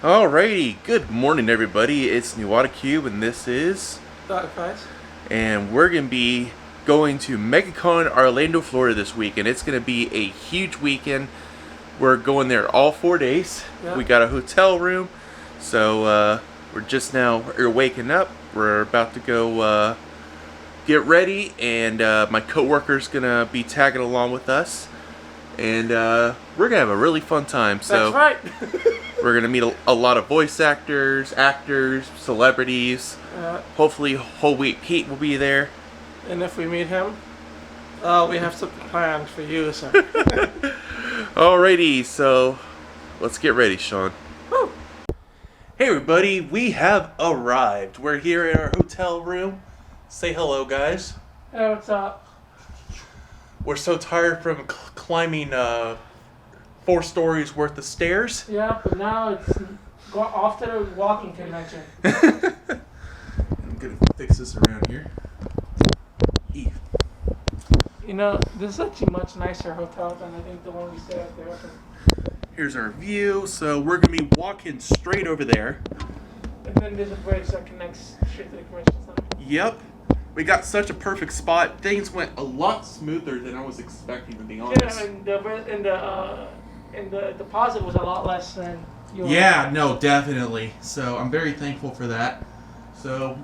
Alrighty, good morning everybody. It's Nuwata Cube and this is and we're gonna be going to MegaCon Orlando, Florida this week, and it's gonna be a huge weekend. We're going there all 4 days. Yep. We got a hotel room, so we're waking up. We're about to go get ready, and my co-worker's gonna be tagging along with us, and we're gonna have a really fun time. So that's right. We're gonna meet a lot of voice actors, celebrities. Hopefully, whole week Pete will be there. And if we meet him, we have something planned for you, sir. Alrighty, so let's get ready, Sean. Woo. Hey everybody, we have arrived. We're here in our hotel room. Say hello, guys. Hey, what's up? We're so tired from climbing 4 stories worth of stairs. Yeah, but now it's off to the walking convention. I'm gonna fix this around here. You know, this is actually a much nicer hotel than I think the one we stayed at there. Here's our view. So we're gonna be walking straight over there. And then there's a bridge that connects straight to the convention center. Yep. We got such a perfect spot. Things went a lot smoother than I was expecting, to be honest. Yeah, and the deposit was a lot less than you were. Yeah, no, definitely. So I'm very thankful for that. So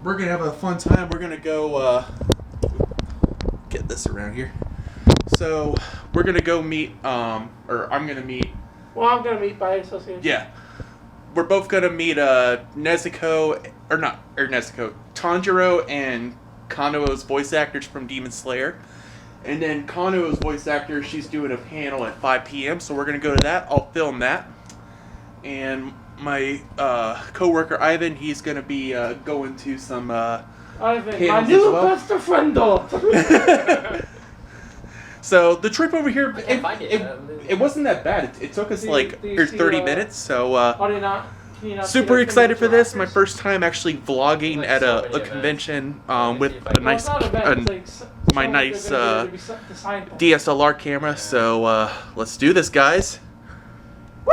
we're gonna have a fun time. We're gonna go get this around here. So we're gonna go meet, or I'm gonna meet. Well, I'm gonna meet by association. Yeah, we're both gonna meet Nezuko, Tanjiro and Kano's voice actors from Demon Slayer. And then Kano's voice actor, she's doing a panel at 5 p.m. So we're going to go to that. I'll film that. And my co-worker, Ivan, he's going to be going to some Ivan, my new best friend. So the trip over here, it wasn't that bad. It took us like 30 minutes. So super excited for this. My first time actually vlogging at a convention with a nice... my nice DSLR camera, so let's do this, guys. Woo!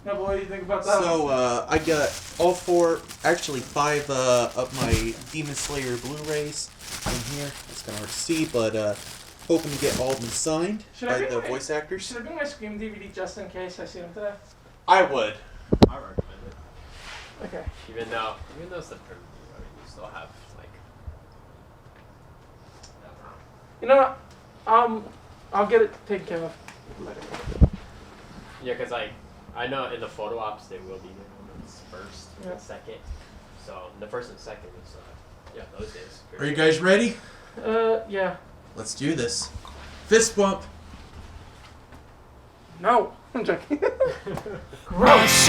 Now, what do you think about that? So I got all 5 of my Demon Slayer Blu-rays in here. It's kind of hard to see, but hoping to get all of them signed by the voice actors. Should I bring my Scream DVD just in case I see them today? I would. I recommend it. Okay. Even though it's the preview, you still have like. You know what? I'll get it taken care of later. Yeah, because I know in the photo ops they will be there on the first and second. So the first and second is those days. Are you guys ready? Yeah. Let's do this. Fist bump. No. I'm joking. Gross.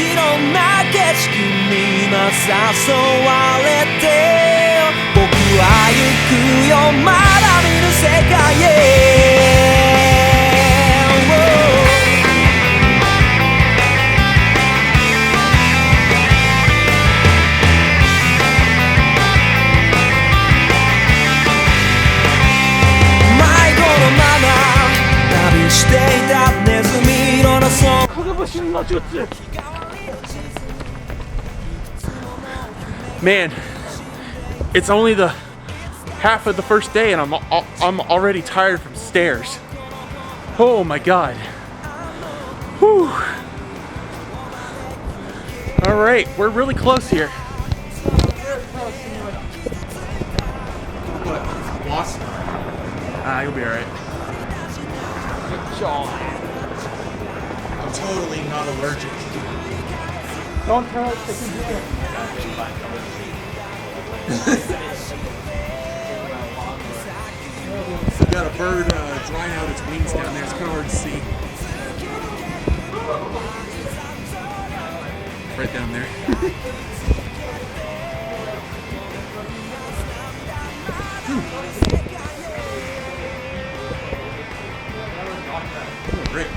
Man, it's only the half of the first day and I'm already tired from stairs. Oh my god. Whew. Alright, we're really close here. What? Lost? You'll be alright. I'm totally not allergic. Don't tell us if you do it. Got a bird drying out its wings down there. It's kind of hard to see. Right down there. Oh, great.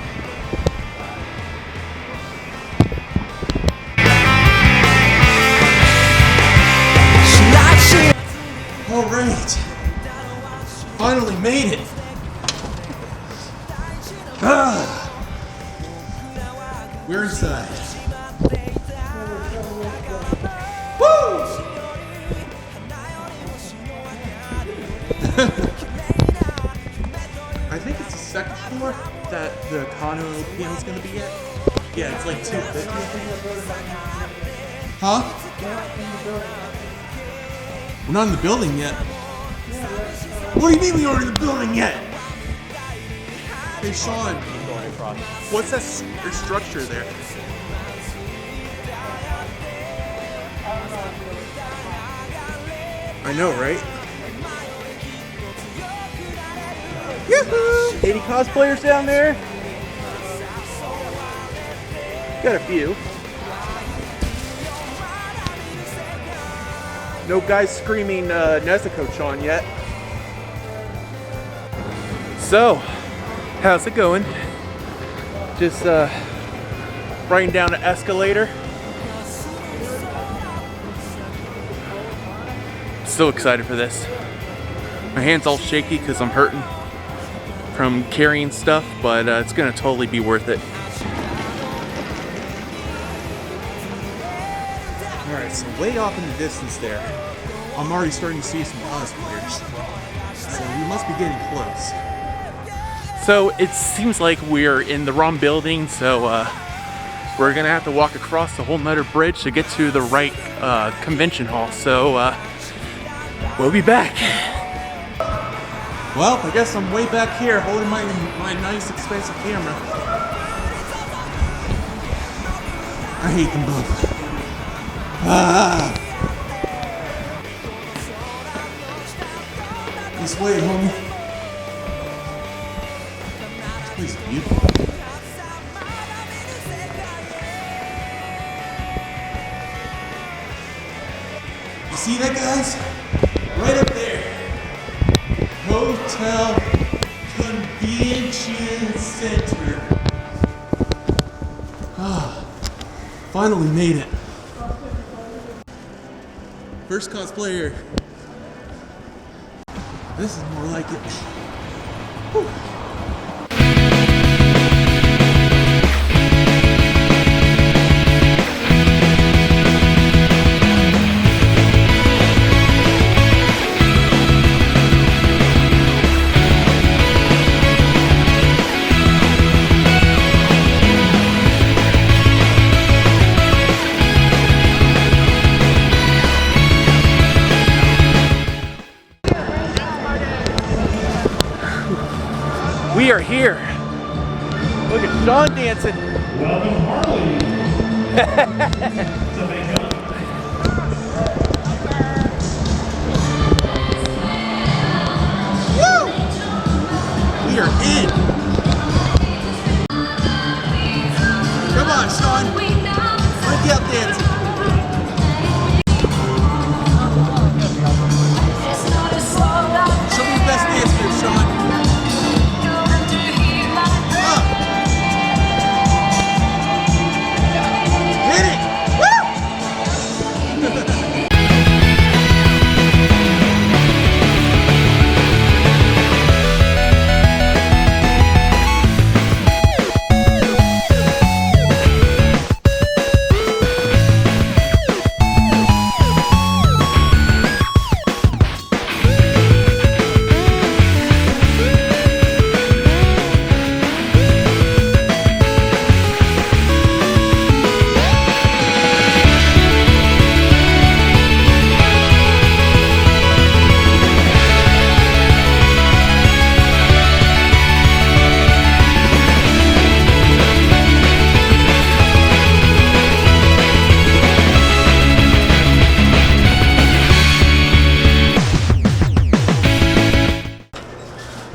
All right. Finally made it. We're inside. know what piano's gonna be yet? Yeah, it's like 250. Huh? We're not in the building yet. What do you mean we aren't in the building yet? Hey Sean, what's that structure there? I know, right? Yoo-hoo! Any cosplayers down there? Got a few. No guys screaming Nezuko-chan yet. So, how's it going? Just riding down an escalator. So excited for this. My hand's all shaky because I'm hurting from carrying stuff, but it's gonna totally be worth it. Alright, so way off in the distance there, I'm already starting to see some cosplayers. So we must be getting close. So it seems like we're in the wrong building, so we're gonna have to walk across a whole nother bridge to get to the right convention hall. So we'll be back. Well, I guess I'm way back here holding my nice expensive camera. I hate them both. This way, homie. This place is beautiful. You see that, guys? Right up there. Hotel Convention Center. Finally made it. First cosplayer. This is more like it. Whew. We are here. Look at Sean dancing. Welcome, Harley. To MegaCon. Woo! We are in. Come on, Sean. Break out dancing. Show me your best dance move, Sean.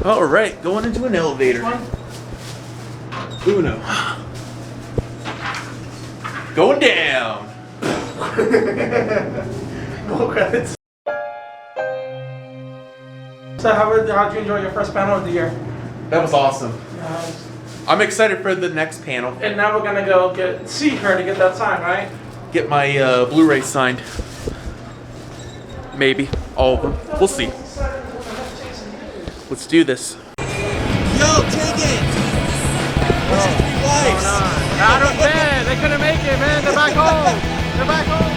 All right, going into an elevator. Uno. Going down. Roll credits. So how'd you enjoy your first panel of the year? That was awesome. I'm excited for the next panel. And now we're gonna go see her to get that sign, right? Get my Blu-ray signed. Maybe all of them. We'll see. Let's do this. Yo, take it! Out of bed! They couldn't make it, man! They're back home! They're back home!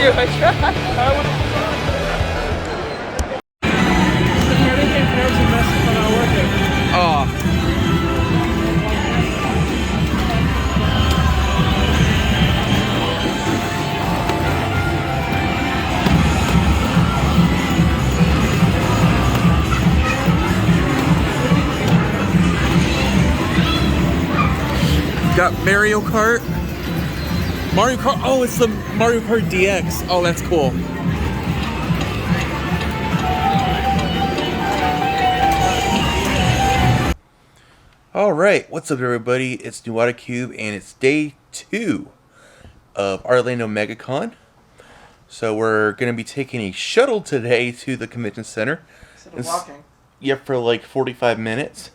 you. I tried. Oh. Got Mario Kart. Mario Kart. Oh, it's the Mario Kart DX. Oh, that's cool. All right, what's up, everybody? It's NewAutoCube, and it's day 2 of Orlando MegaCon. So we're gonna be taking a shuttle today to the convention center. Instead of walking. Yep, for like 45 minutes.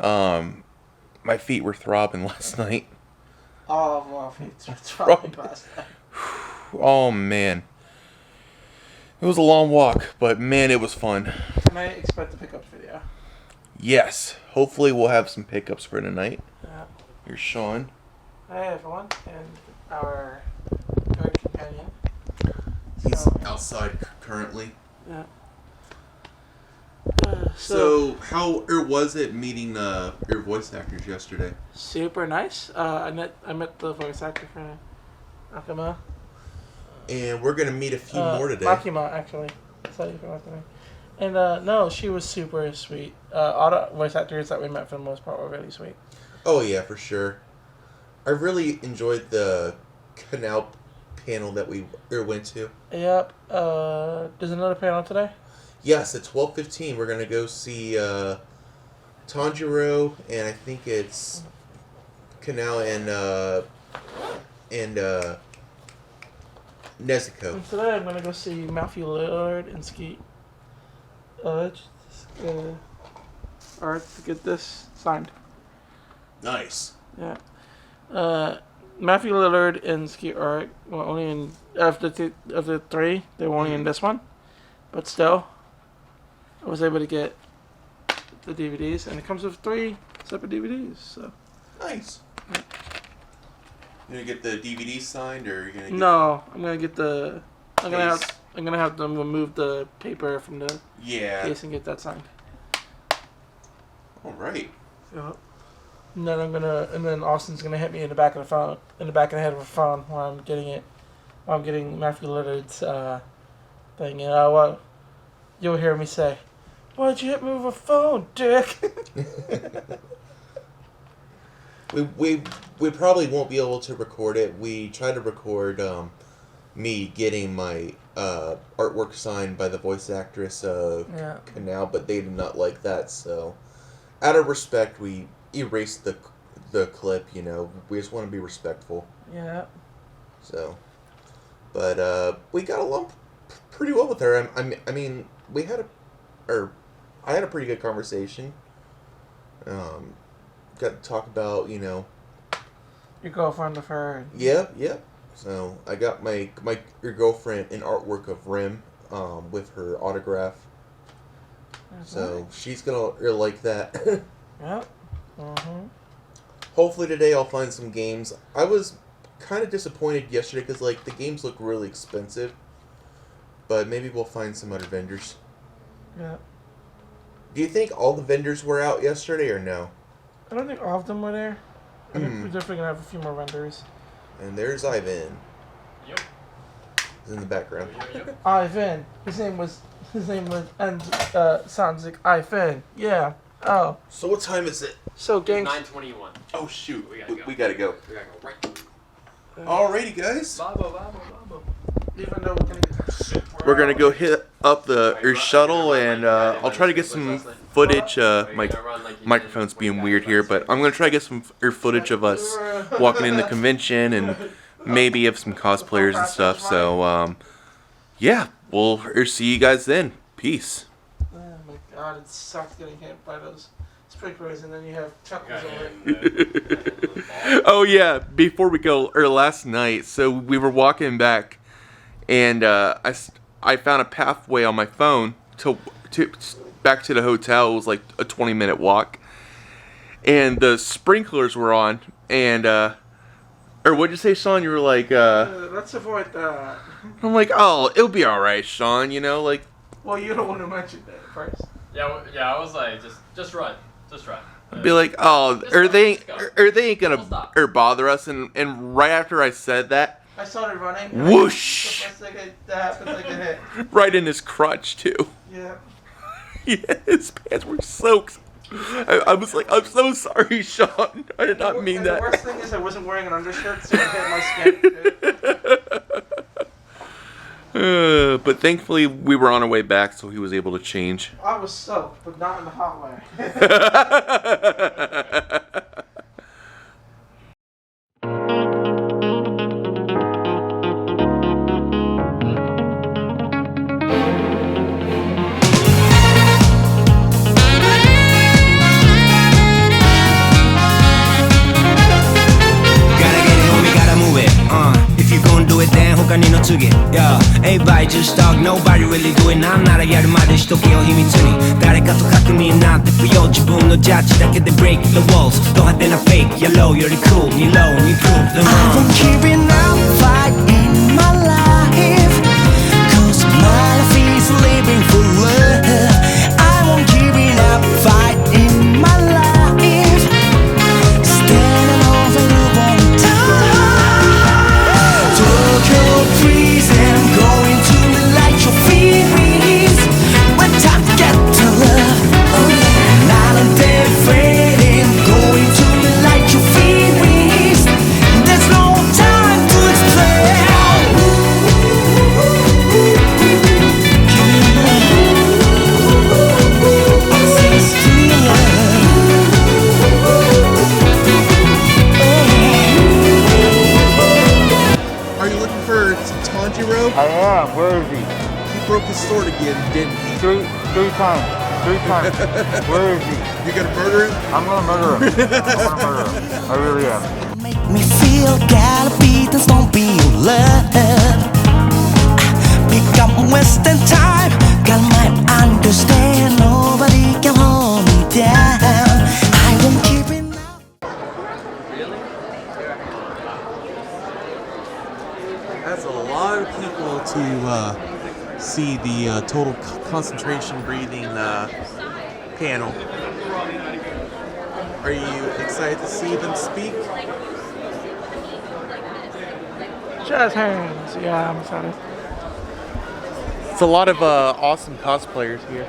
Yeah. My feet were throbbing last night. Oh, well, it's throbbing past that. Oh man, it was a long walk, but man, it was fun. Can I expect a pickup video? Yes, hopefully we'll have some pickups for tonight. Yeah. Here's Sean. Hi everyone, and our third companion. He's So, outside currently. yeah. So how was it meeting your voice actors yesterday? Super nice. I met the voice actor for Akuma. And we're gonna meet a few more today. Makima, actually. That's how you pronounce her name. And no, she was super sweet. All the voice actors that we met for the most part were really sweet. Oh yeah, for sure. I really enjoyed the canal panel that we went to. Yep. There's another panel today? Yes, at 12:15 we're gonna go see Tanjiro, and I think it's Canal and Nezuko. And today I'm gonna go see Matthew Lillard and Skeet Ulrich. Or to get this signed. Nice. Yeah. Matthew Lillard and Skeet Ulrich were only in of the three. They were only in this one, but still, I was able to get the DVDs, and it comes with 3 separate DVDs. So. Nice. You gonna get the DVD signed, or are you gonna get No, I'm gonna get the. I'm case? gonna have them remove the paper from the Yeah. case and get that signed. All right. Yep. And then Austin's gonna hit me in the back of the head of the phone while I'm getting it. While I'm getting Matthew Lillard's thing, and what you'll hear me say, "Why'd you hit me with a phone, dick?" We probably won't be able to record it. We tried to record me getting my artwork signed by the voice actress of Canal, but they did not like that. So, out of respect, we erased the clip. You know, we just want to be respectful. Yeah. So, but we got along pretty well with her. I mean, I had a pretty good conversation. Got to talk about, you know, Your girlfriend of her. Yep. So I got your girlfriend an artwork of Rim, with her autograph. So she's gonna like that. Yep. Mhm. Hopefully today I'll find some games. I was kind of disappointed yesterday because like the games look really expensive, but maybe we'll find some other vendors. Yeah. Do you think all the vendors were out yesterday or no? I don't think all of them were there. I think we're definitely gonna have a few more vendors. And there's Ivan. Yep. He's in the background. Yep. Ivan. His name was and sounds like Ivan. Yeah. Oh. So what time is it? So gang. 9:21. Oh shoot, We gotta go. we gotta go. We gotta go right. Alrighty, guys. Babo. Even though we're gonna get super. We're gonna go hit up your shuttle, and I'll try to get some footage. My microphone's being weird here, but I'm gonna try to get some footage of us walking in the convention, and maybe of some cosplayers and stuff. So, yeah, we'll see you guys then. Peace. Oh my god, it sucks getting hit by those sprinklers, and then you have chuckles over it. Oh yeah, before we go, or last night, so we were walking back, and I found a pathway on my phone to back to the hotel. It was like a 20-minute walk, and the sprinklers were on, and Or what'd you say, Sean? You were like, let's avoid that. I'm like, oh, it'll be alright, Sean, you know, like. Well, you don't want to mention that first. Yeah, I was like, just run. Just run. I'd be like, oh, Just or go, they just go. ain't gonna Don't stop. or bother us, and right after I said that, I started running. whoosh! The first thing that happens, I get hit. Right in his crotch too. Yeah. Yeah, his pants were soaked. I was like, I'm so sorry, Sean. I did not mean that. The worst thing is I wasn't wearing an undershirt, so it hit my skin. But thankfully, we were on our way back, so he was able to change. I was soaked, but not in the hot way. Yeah, everybody just talk, nobody really do it.なんならやるまでしとけよ秘密に。誰かと確認なんて不要。自分のジャッジだけで break the walls。ド派手な fake、yellow より cool。に low に prove them wrong。I won't keep it up, fight in my life Cause my life is living for love I won't keep it up, fight in my life Standing over the one time Tokyo freezing, going to light your feelings When time to get to love Night and day fading, going to light your feelings There's no time to explain Are you looking for Tanjiro? I am. Where is he? He broke his sword again, didn't he? Three times. Where is he? You're gonna murder him? I'm gonna murder him. I really am. Make me feel gotta be this don't be love Pick up wasting time Got my understand Nobody can hold me down I won't keep it now That's a lot of people to see the total concentration breathing panel. Are you excited to see them speak? Jazz hands. Yeah, I'm excited. It's a lot of awesome cosplayers here.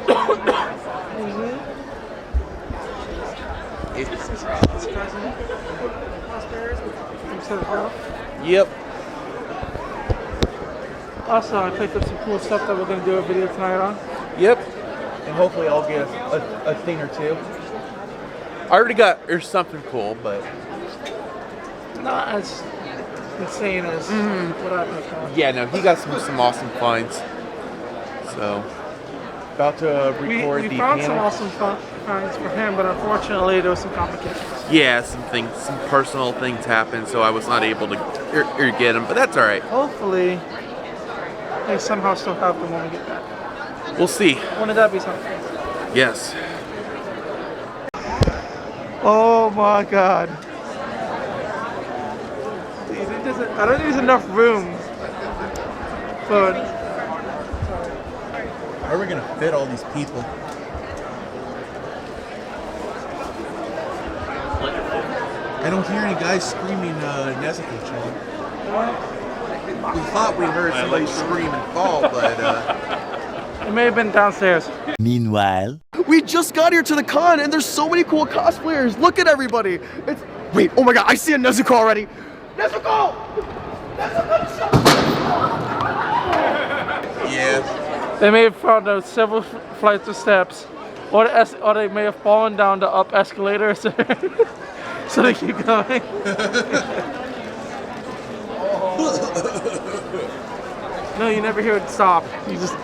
Yep. Also, I picked up some cool stuff that we're going to do a video tonight on. Yep. And hopefully I'll get a thing or two. I already got there's something cool, but Not as insane as what I picked up. yeah, no, he got some awesome finds. So about to record We the found panel. some awesome finds for him, but unfortunately there was some complications. Yeah, some personal things happened, so I was not able to get them, but that's all right. Hopefully, they somehow still have them when we get back. We'll see. Wouldn't that be something? Yes. Oh my god. I don't think there's enough room for... How are we gonna fit all these people? I don't hear any guys screaming Nezuko, Sean. We thought we heard somebody scream and fall, but It may have been downstairs. Meanwhile, We just got here to the con and there's so many cool cosplayers. Look at everybody. Wait, oh my god, I see a Nezuko already. Nezuko! yeah. They may have found out several flights of steps, or they may have fallen down the up escalators, so they keep going. No, you never hear it stop. You just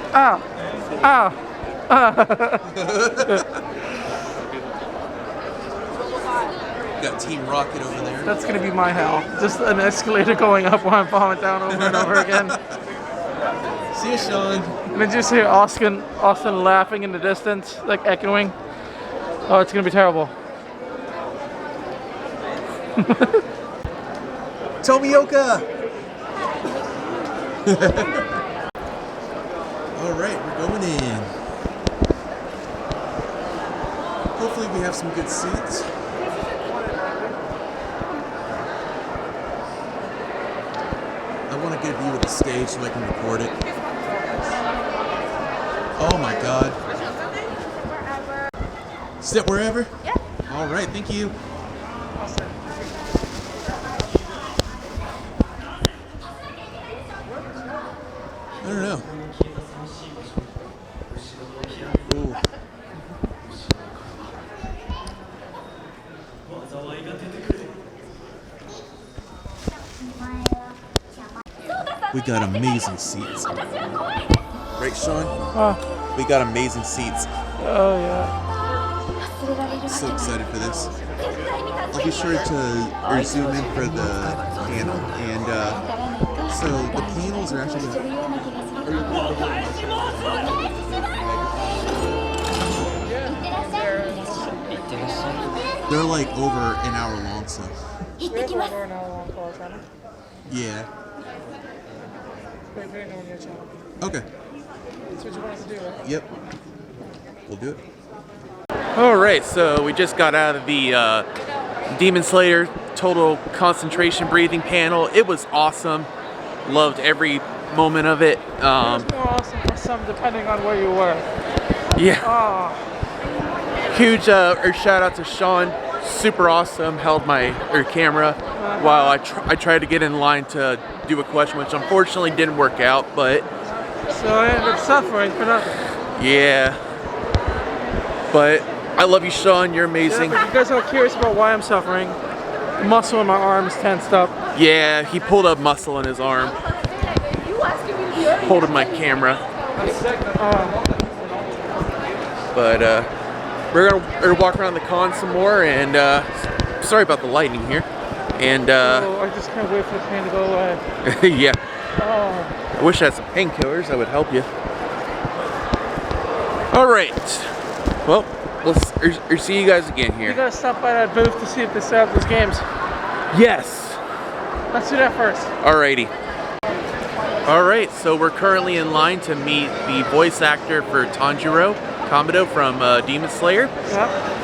Got Team Rocket over there. That's gonna be my hell. Just an escalator going up while I'm falling down over and over again. See you, Sean. And then just hear Austin laughing in the distance, like echoing. Oh, it's gonna be terrible. Tomioka! Alright, we're going in. Hopefully we have some good seats. I want a good view of the stage so I can record it. Oh my god. Sit wherever? Yeah. Alright, thank you. I don't know. Ooh. We got amazing seats. Right, Sean? We got amazing seats. Oh yeah. So excited for this. I'll be sure to zoom in for the panel. And so the panels are actually they're like over an hour long, so. Yeah. Okay. That's what you want us to do, right? Yep. We'll do it. Alright, so we just got out of the Demon Slayer Total Concentration Breathing panel. It was awesome. Loved every moment of it. It was more awesome for some, depending on where you were. Yeah. Oh. Huge shout out to Sean. Super awesome. Held my camera while I tried to get in line to do a question, which unfortunately didn't work out, but... So I ended up suffering for nothing. Yeah. But I love you, Sean. You're amazing. Yeah, if you guys are curious about why I'm suffering, the muscle in my arm is tensed up. Yeah, he pulled a muscle in his arm. Holding my camera. But we're gonna walk around the con some more, and sorry about the lightning here. And oh, I just can't wait for the pain to go away. yeah. Oh. I wish I had some painkillers that would help you. All right. Well, we'll see you guys again here. We gotta stop by that booth to see if they sell those games. Yes. Let's do that first. Alrighty. Alright, so we're currently in line to meet the voice actor for Tanjiro Kamado from Demon Slayer. Yeah.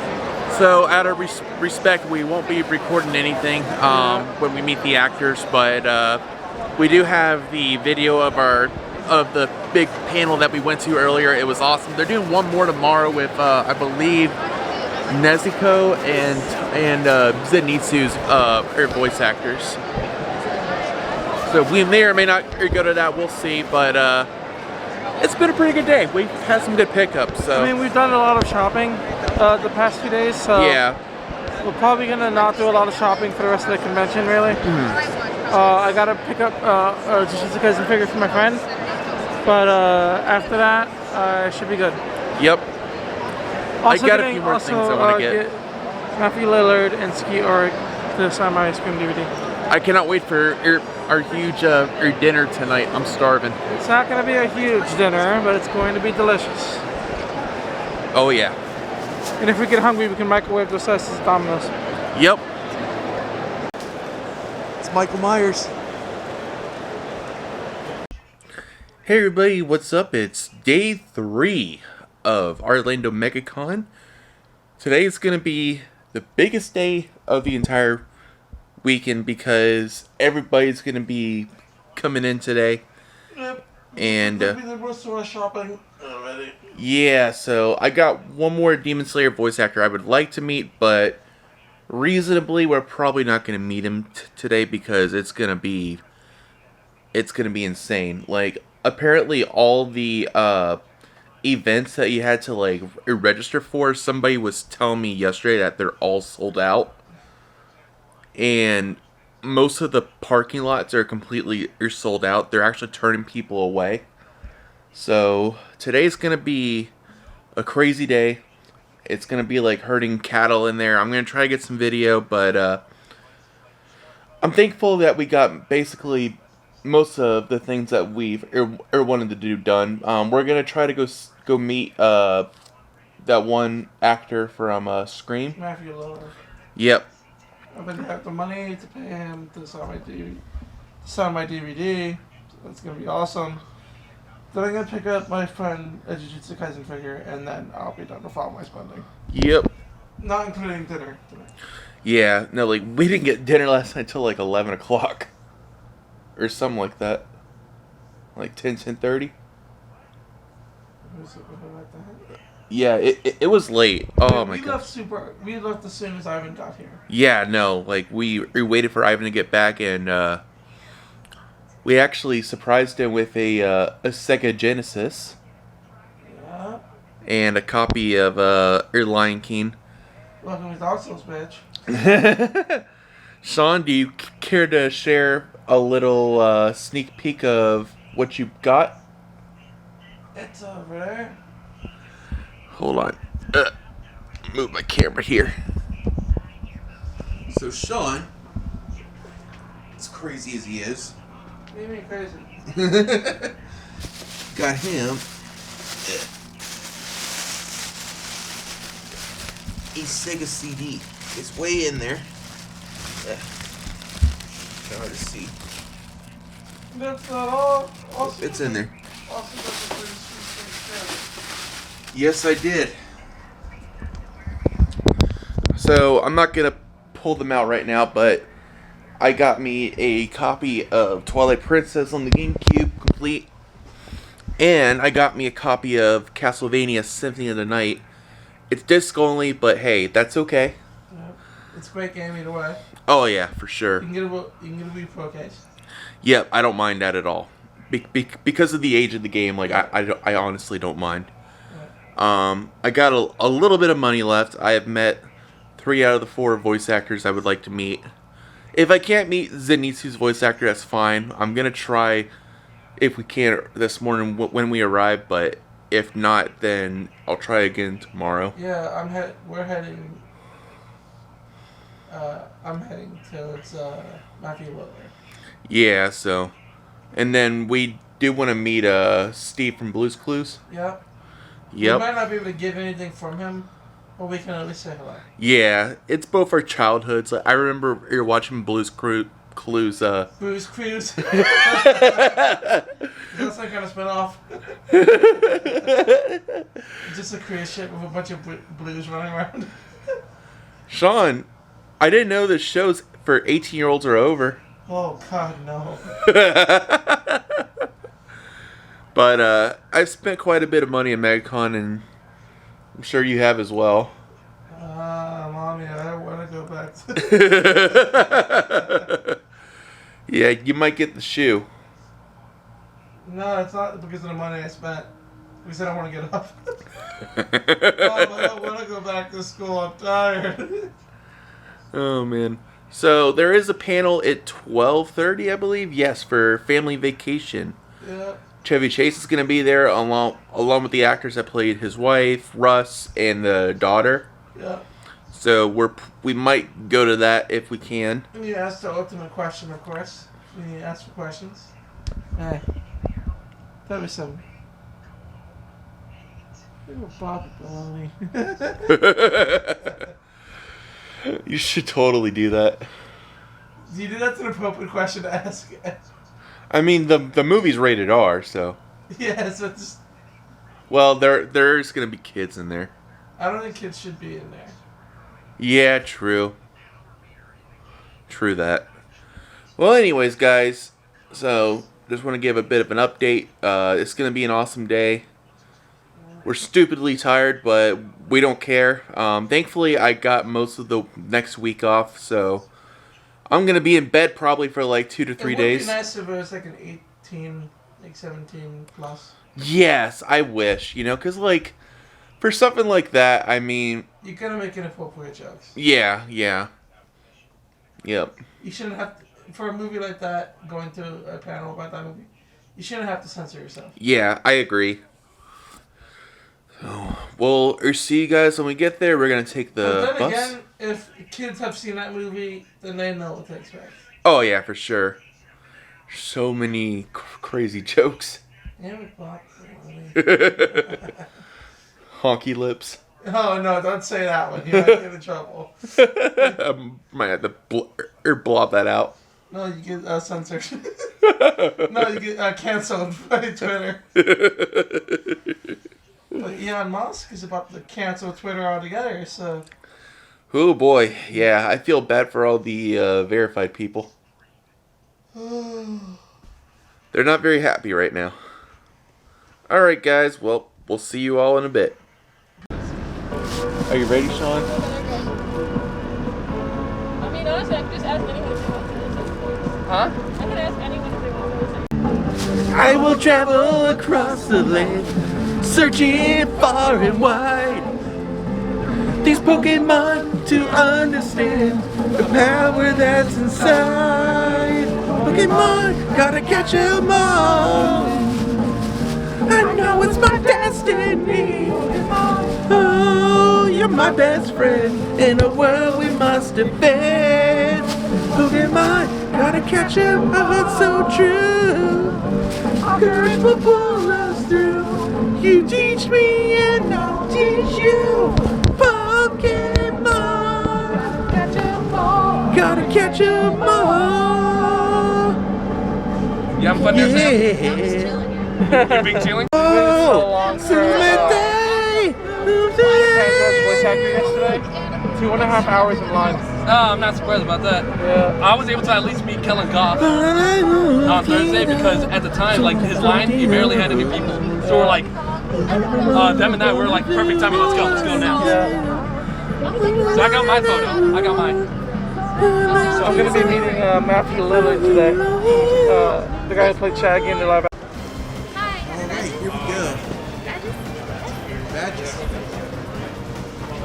So out of respect, we won't be recording anything when we meet the actors, but we do have the video of the big panel that we went to earlier. It was awesome. They're doing one more tomorrow with I believe Nezuko and Zenitsu's her voice actors. So we may or may not go to that. We'll see. But it's been a pretty good day. We've had some good pickups. So I mean, we've done a lot of shopping the past few days. So yeah, we're probably gonna not do a lot of shopping for the rest of the convention, really. I gotta pick up just a cousin figure for my friend. But after that, I should be good. Yep. Also I got a few more things I want to get. Matthew Lillard and Ski Org to sign my ice cream DVD. I cannot wait for our huge dinner tonight. I'm starving. It's not going to be a huge dinner, but it's going to be delicious. Oh yeah. And if we get hungry, we can microwave those slices of Domino's. Yep. It's Michael Myers. Hey everybody, what's up? It's day 3 of Orlando MegaCon. Today is going to be the biggest day of the entire weekend because everybody's going to be coming in today. Yep. And we're shopping already. Yeah, so I got one more Demon Slayer voice actor I would like to meet, but reasonably we're probably not going to meet him today because it's going to be insane. Like, apparently all the events that you had to like register for, somebody was telling me yesterday that they're all sold out, and most of the parking lots are sold out. They're actually turning people away. So today's gonna be a crazy day. It's gonna be like herding cattle in there. I'm gonna try to get some video, but I'm thankful that we got basically most of the things that we've wanted to do done. We're gonna try to go meet that one actor from Scream. Matthew Lillard. Yep. I'm gonna have the money to pay him to sign my DVD. So that's gonna be awesome. Then I'm gonna pick up my friend a Jujutsu Kaisen figure, and then I'll be done with all my spending. Yep. Not including dinner tonight. Yeah, no, like, we didn't get dinner last night till like 11 o'clock. Or something like that. Like 10:30. Yeah, it was late. Oh my god. We left as soon as Ivan got here. Yeah, no, like we waited for Ivan to get back, and we actually surprised him with a Sega Genesis. Yeah. And a copy of Lion King. Welcome to Dark Souls, bitch. Sean, do you care to share a little sneak peek of what you got? It's over there. Hold on. Move my camera here. So Sean, as crazy as he is, What do you mean crazy? got him a Sega CD. It's way in there. It's hard to see. That's not all. It's in there. Also, that's a pretty sweet. Yes, I did. So, I'm not going to pull them out right now, but I got me a copy of Twilight Princess on the GameCube complete. And I got me a copy of Castlevania Symphony of the Night. It's disc only, but hey, that's okay. It's a great game either way. Oh yeah, for sure. You can get a Wii Pro case. Yep, I don't mind that at all. Because of the age of the game, like I honestly don't mind. I got a little bit of money left. I have met 3 out of the 4 voice actors I would like to meet. If I can't meet Zenitsu's voice actor, that's fine. I'm gonna try if we can this morning when we arrive, but if not, then I'll try again tomorrow. Yeah, I'm heading towards Matthew Lillard. Yeah, so, and then we do want to meet Steve from Blue's Clues. Yep. Yep. We might not be able to get anything from him, but we can at least say hello. Yeah, it's both our childhoods. Like, I remember you're watching Blue's Clues. Blue's Clues. That's some kind of spinoff. Just a crazy shit with a bunch of blues running around. Sean, I didn't know the shows for 18-year-olds are over. Oh God, no. But I've spent quite a bit of money at MegaCon, and I'm sure you have as well. Mommy, I don't want to go back. Yeah, you might get the shoe. No, it's not because of the money I spent. We said I want to get up. Mom, I don't want to go back to school. I'm tired. Oh man. So there is a panel at 12:30, I believe. Yes, for Family Vacation. Yeah. Chevy Chase is going to be there along with the actors that played his wife, Russ, and the daughter. Yeah. So we might go to that if we can. And you asked the ultimate question, of course. You ask for questions. Hey. Tell me something. Little Bob Baloney. You should totally do that. You do that's an appropriate question to ask. I mean, the movie's rated R, so. Yeah, so just. Well, there's gonna be kids in there. I don't think kids should be in there. Yeah, true. True that. Well, anyways, guys. So, just want to give a bit of an update. It's gonna be an awesome day. We're stupidly tired, but we don't care. Thankfully, I got most of the next week off, so I'm gonna be in bed probably for like 2 to 3 days. It would be nice if it was like an 18, like 17 plus. Yes, I wish, because like for something like that, I mean, You gotta make inappropriate jokes. yeah, yep. You shouldn't have to, for a movie like that, going to a panel about that movie. You shouldn't have to censor yourself. Yeah, I agree. So, we'll see you guys when we get there. We're gonna take the But then bus. again, if kids have seen that movie, then they know what to expect. Oh yeah, for sure. So many crazy jokes. Yeah, we bought Honky lips. Oh no! Don't say that one. You might get in trouble. Might have to blob that out. No, you get censored. No, you get canceled by Twitter. But Elon Musk is about to cancel Twitter altogether. So. Oh boy, yeah, I feel bad for all the verified people. They're not very happy right now. Alright guys, well, we'll see you all in a bit. Are you ready, Sean? I mean, honestly, I could just ask anyone if they want to listen. Huh? I could ask anyone if they want to listen. I will travel across the land, searching far and wide. These Pokemon to understand the power that's inside. Pokemon, gotta catch 'em all. I know it's my destiny. Oh, you're my best friend in a world we must defend. Pokemon, gotta catch 'em, a heart so true. Courage will pull us through. You teach me and I'll teach you. Pokemon, catch 'em all. Gotta catch 'em all. You having fun there, Sam? You big chilling? Oh, yesterday. 2.5 hours in line. I'm not surprised about that. Yeah. I was able to at least meet Kellen Goff on Thursday because at the time, like his line, he barely had any people. So we're like, them and I, we were like, perfect timing. Let's go now. So I got my photo. I got mine. So I'm gonna be meeting Matthew Lillard today. The guy who played Shaggy in the live. Alright, here we go. Badges.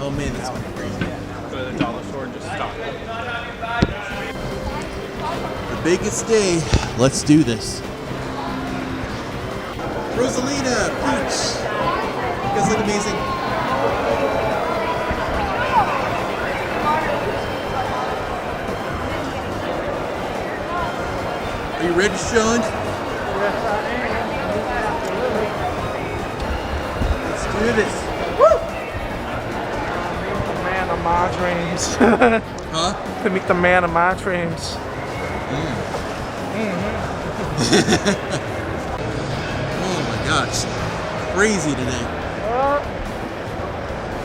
Oh man, that's gonna be crazy. Go to the dollar store and just stop. The biggest day. Let's do this. Rosalina, Peach. You guys look amazing. Are you ready, Sean? Let's do this. Man of my dreams. Huh? To meet the man of my dreams. Oh my gosh. Crazy today.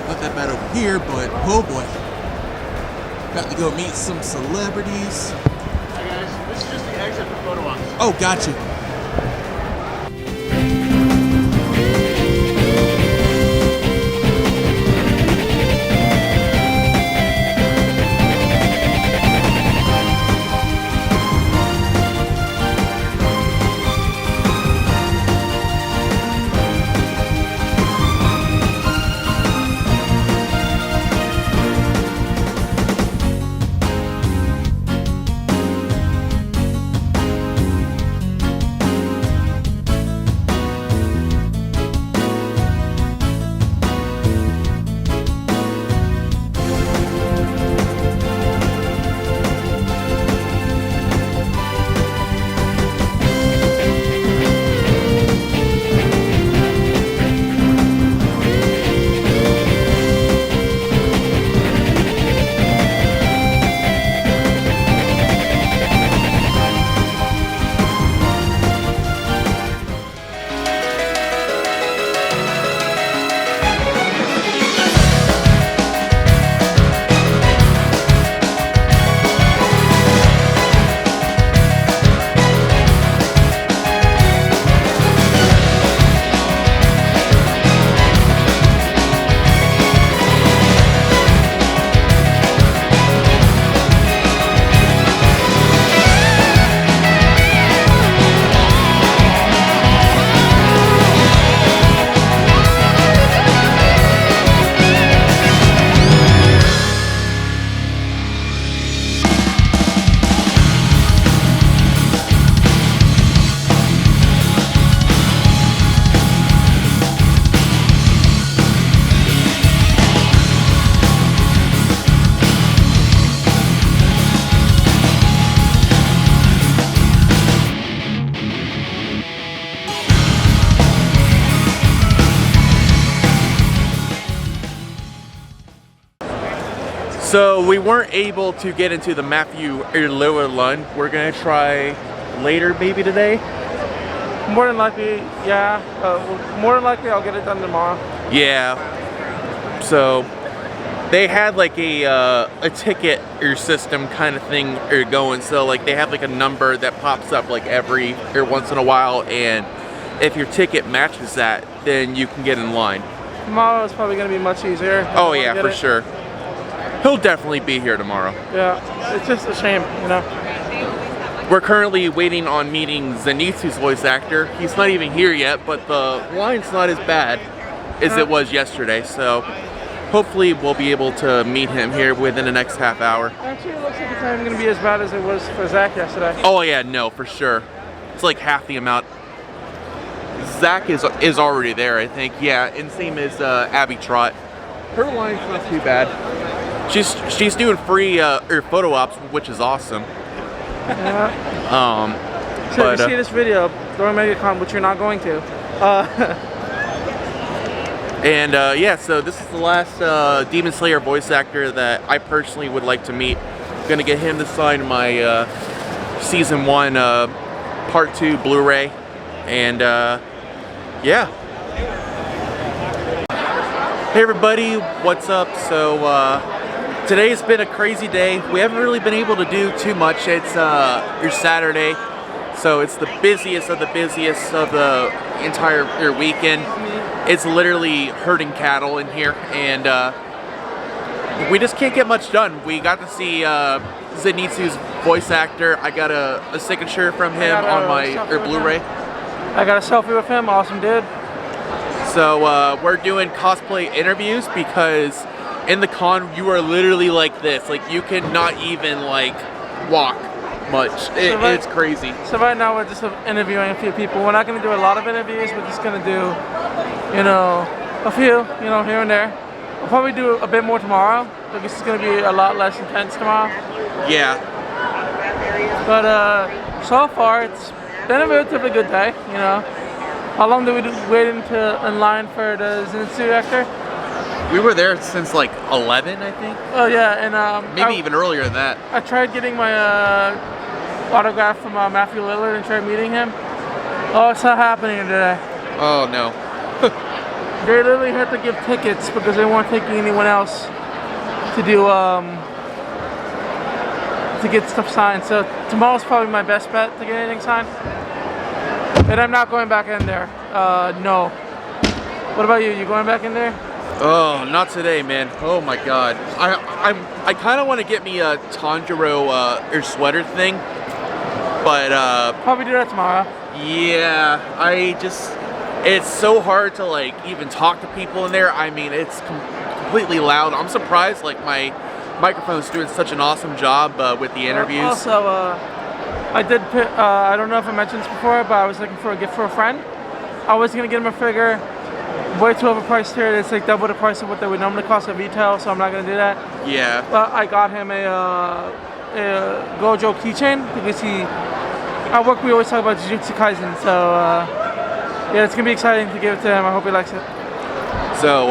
Not that bad over here, but oh boy. Got to go meet some celebrities. Hi guys, this is just the exit for photo ops. Oh, gotcha. So we weren't able to get into the Matthew lower Lund. We're gonna try later, maybe today. More than likely, yeah. More than likely, I'll get it done tomorrow. Yeah. So they had like a ticket or system kind of thing going. So like they have like a number that pops up like every or once in a while, and if your ticket matches that, then you can get in line. Tomorrow is probably going to be much easier. Oh yeah, for sure. He'll definitely be here tomorrow. Yeah, it's just a shame, you know. We're currently waiting on meeting Zenitsu's voice actor. He's not even here yet, but the line's not as bad as it was yesterday, so hopefully we'll be able to meet him here within the next half hour. Actually, it looks like it's not even going to be as bad as it was for Zach yesterday. Oh yeah, no, for sure. It's like half the amount. Zach is already there, I think. Yeah, and same as Abby Trott. Her line's not too bad. She's doing free photo ops, which is awesome. Yeah. So if you see this video during MegaCon, which you're not going to. And yeah, so this is the last Demon Slayer voice actor that I personally would like to meet. I'm gonna get him to sign my Season 1 Part 2 Blu-ray. And yeah. Hey everybody, what's up? So today's been a crazy day. We haven't really been able to do too much. It's your Saturday, so it's the busiest of the entire weekend. It's literally herding cattle in here, and we just can't get much done. We got to see Zenitsu's voice actor. I got a signature from him on my Blu-ray. I got a selfie with him. Awesome dude. So we're doing cosplay interviews because in the con you are literally like this. Like you cannot even like walk much. It's crazy. So right now we're just interviewing a few people. We're not going to do a lot of interviews. We're just going to do, you know, a few, you know, here and there. We'll probably do a bit more tomorrow. But this is going to be a lot less intense tomorrow. Yeah. But so far it's been a relatively good day, you know. How long did we wait in line for the Zenitsu actor? We were there since like 11, I think. Oh yeah, and maybe even earlier than that. I tried getting my autograph from Matthew Lillard and tried meeting him. Oh, it's not happening today. Oh no. They literally had to give tickets because they weren't taking anyone else to do to get stuff signed. So tomorrow's probably my best bet to get anything signed. And I'm not going back in there. No. What about you? You going back in there? Oh, not today, man. Oh my god. I kind of want to get me a Tanjiro sweater thing, but probably do that tomorrow. Yeah, it's so hard to like even talk to people in there. I mean, it's completely loud. I'm surprised like my microphone's doing such an awesome job with the interviews. Also, I don't know if I mentioned this before, but I was looking for a gift for a friend. I was gonna get him a figure, way too overpriced here. It's like double the price of what they would normally cost at retail, so I'm not gonna do that. Yeah. But I got him a Gojo keychain because at work we always talk about Jujutsu Kaisen, so yeah, it's gonna be exciting to give it to him. I hope he likes it. So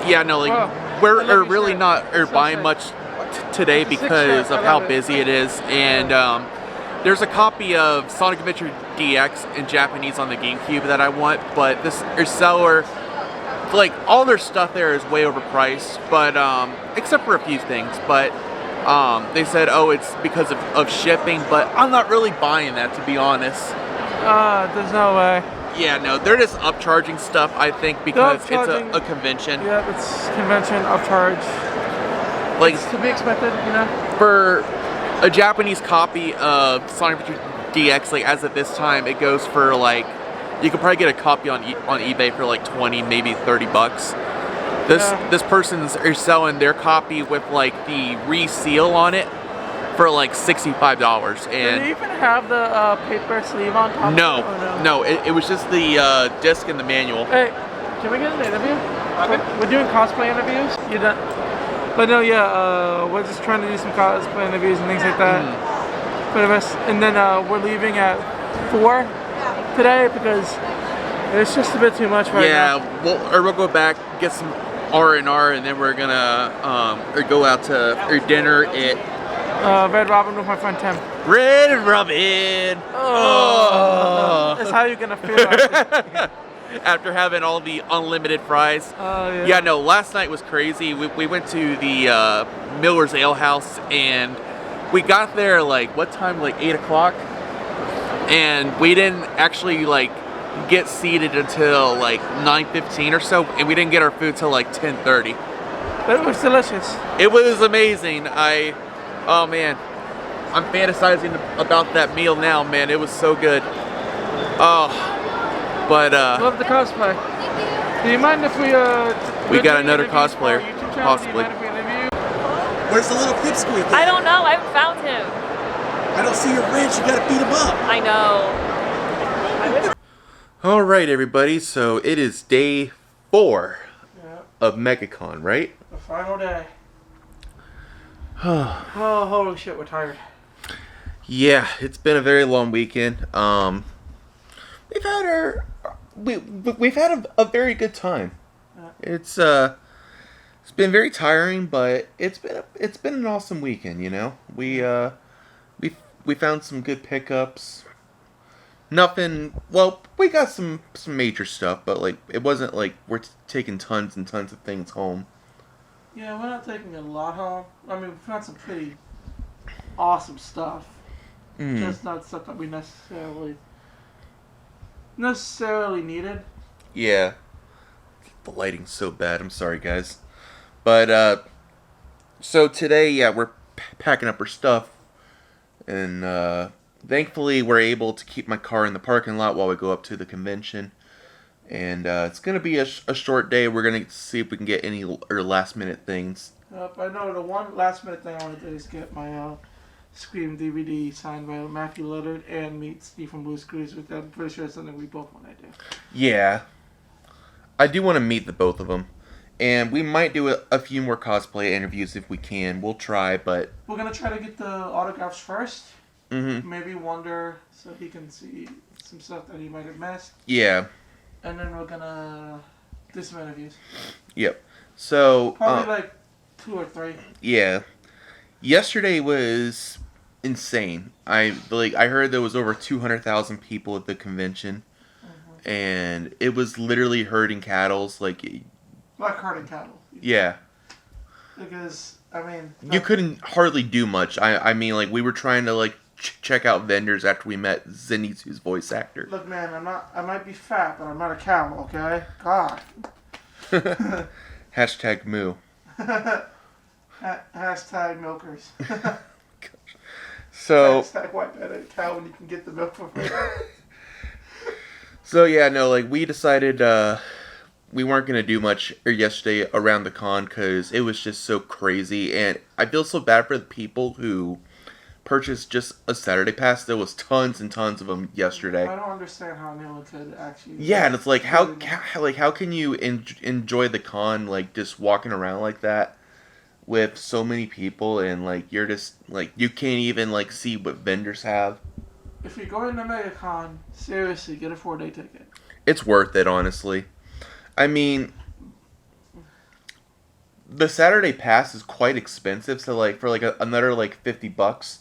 yeah, no, like we're really not buying much today because of how busy it is, and there's a copy of Sonic Adventure DX in Japanese on the GameCube that I want, but this seller, like all their stuff there is way overpriced, but except for a few things, but they said, oh, it's because of shipping, but I'm not really buying that, to be honest. There's no way. Yeah, no, they're just upcharging stuff, I think, because it's a convention. Yeah, it's convention, upcharge. Like, it's to be expected, you know? For a Japanese copy of Sonic Adventure DX, like as of this time, it goes for like, you could probably get a copy on eBay for like 20, maybe 30 bucks. This person's selling their copy with like the reseal on it for like $65. And did you even have the paper sleeve on top? No, it was just the disc and the manual. Hey, can we get an interview? We're doing cosplay interviews. You done? But no, yeah, we're just trying to do some cosplay interviews and things like that for the rest. And then we're leaving at 4 today because it's just a bit too much right now. Yeah, we'll go back, get some R&R, and then we're gonna go out to dinner at Red Robin with my friend Tim. Red Robin. Oh. That's how you're gonna feel after. After having all the unlimited fries. Yeah. Yeah, no, last night was crazy. We went to the Miller's Ale House, and we got there like, what time? Like 8 o'clock. And we didn't actually like get seated until like 9:15 or so, and we didn't get our food till like 10:30. But it was delicious. It was amazing. Oh man, I'm fantasizing about that meal now, man. It was so good. Oh, but love the cosplay. Do you mind if we got another cosplayer, possibly. Where's the little pipsqueak? I don't know. I haven't found him. I don't see your wrench. You gotta beat him up. I know. All right, everybody. So it is day 4 of MegaCon, right? The final day. Oh, holy shit, we're tired. Yeah, it's been a very long weekend. We've had a very good time. It's been very tiring, but it's been an awesome weekend. You know, we found some good pickups. Nothing. Well, we got some major stuff, but like it wasn't like we're taking tons and tons of things home. Yeah, we're not taking a lot home. I mean, we found some pretty awesome stuff. Just not stuff that we necessarily needed. Yeah. The lighting's so bad. I'm sorry, guys. But so today, yeah, we're packing up our stuff, and thankfully we're able to keep my car in the parking lot while we go up to the convention. And it's going to be a short day. We're going to see if we can get any last minute things. I know the one last minute thing I want to do is get my Scream DVD signed by Matthew Lillard and meet Steve from Blue's Clues, which I'm pretty sure is something we both want to do. Yeah. I do want to meet the both of them. And we might do a few more cosplay interviews if we can. We'll try, but... We're going to try to get the autographs first. Mm-hmm. Maybe Wonder, so he can see some stuff that he might have missed. Yeah. And then we're going to do some interviews. Yep. So... Probably like 2 or 3. Yeah. Yesterday was insane. I heard there was over 200,000 people at the convention. And it was literally herding cattle, like herding cattle. Yeah. Because, I mean... You couldn't hardly do much. I mean, like, we were trying to, like, check out vendors after we met Zenitsu's voice actor. Look, man, I might be fat, but I'm not a cow, okay? God. Hashtag moo. Hashtag milkers. So... Hashtag white better cow when you can get the milk for free. So yeah, no, like we decided we weren't gonna do much yesterday around the con because it was just so crazy, and I feel so bad for the people who purchased just a Saturday pass. There was tons and tons of them yesterday. I don't understand how anyone could actually. Yeah, and it's like how can you enjoy the con like just walking around like that with so many people, and like you're just like you can't even like see what vendors have. If you're going to MegaCon, seriously, get a 4-day ticket. It's worth it, honestly. I mean, the Saturday pass is quite expensive, so like for like another like $50,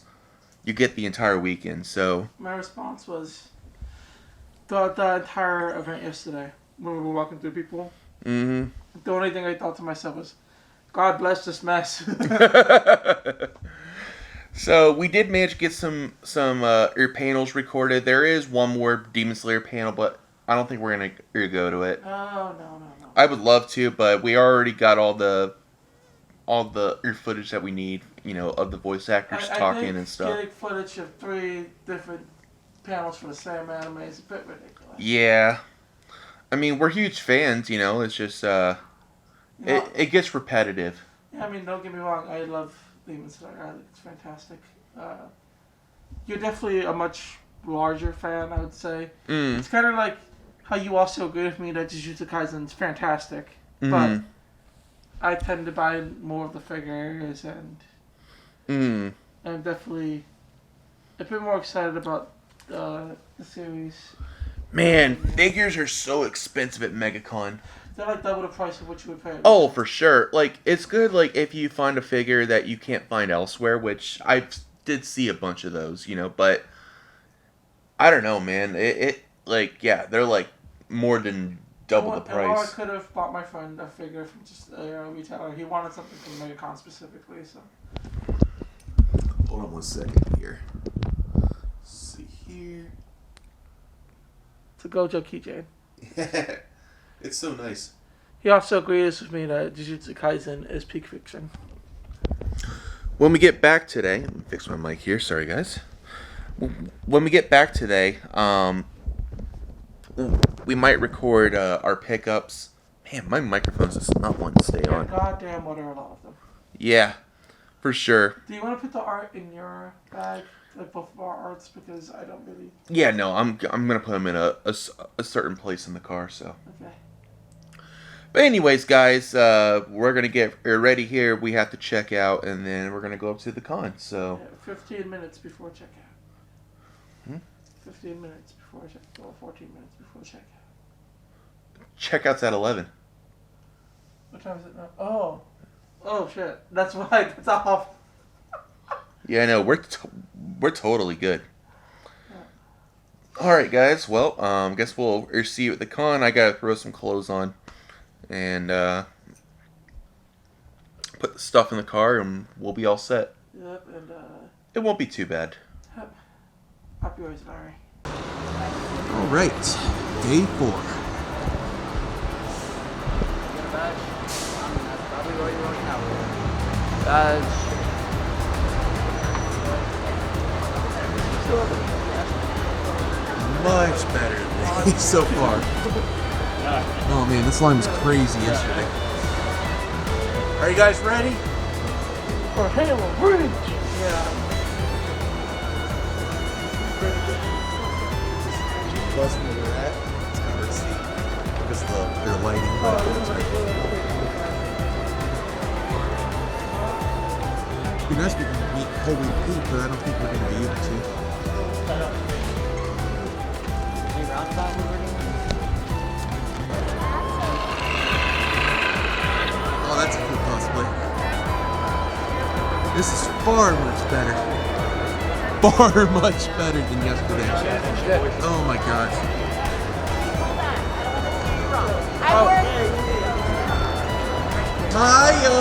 you get the entire weekend. So my response was throughout the entire event yesterday when we were walking through people. Mm-hmm. The only thing I thought to myself was, God bless this mess. So we did manage to get some panels recorded. There is one more Demon Slayer panel, but I don't think we're gonna go to it. Oh no. I would love to, but we already got all the footage that we need, you know, of the voice actors talking and stuff. Getting footage of 3 different panels for the same anime is a bit ridiculous. Yeah, I mean we're huge fans, you know. It's just it gets repetitive. Yeah, I mean don't get me wrong, I love Demon Slayer. I think it's fantastic. You're definitely a much larger fan, I would say. It's kind of like how you also agree with me that Jujutsu Kaisen is fantastic, but I tend to buy more of the figures, and I'm definitely a bit more excited about the series. Man, figures are so expensive at MegaCon. They're like double the price of what you would pay. Oh, for sure. Like, it's good, like, if you find a figure that you can't find elsewhere, which I did see a bunch of those, you know, but I don't know, man. It like, yeah, they're like more than double the price. I could have bought my friend a figure from just a retailer. He wanted something from MegaCon specifically, so. Hold on one second here. Let's see here. It's a Gojo keychain. It's so nice. He also agrees with me that Jujutsu Kaisen is peak fiction. When we get back today, let me fix my mic here. Sorry, guys. When we get back today, we might record our pickups. Man, my microphone's just not wanting to stay on. Goddamn, what are a lot of them? Yeah, for sure. Do you want to put the art in your bag, like both of our arts? Because I don't really. Yeah, no, I'm gonna put them in a certain place in the car. So. Okay. But anyways, guys, we're going to get ready here. We have to check out, and then we're going to go up to the con. So, yeah, 15 minutes before checkout. 15 minutes before checkout. Or 14 minutes before checkout. Checkout's at 11. What time is it now? Oh. Oh, shit. That's why. That's off. Yeah, no, we're totally good. Yeah. All right, guys. Well, guess we'll see you at the con. I got to throw some clothes on. And put the stuff in the car, and we'll be all set. Yep, and it won't be too bad. Happy yours, Larry. All right, day 4. Much better than me so far. Oh man, this line was crazy yesterday. Are you guys ready? For Halo Bridge! Yeah. Busting over that. It's kind of steep. Because their lighting. It'd be nice if we could meet Holy Pete, but I don't think we're going to be able to. Oh, that's a cool cosplay. This is far much better. Far much better than yesterday. Oh my gosh. Hiya!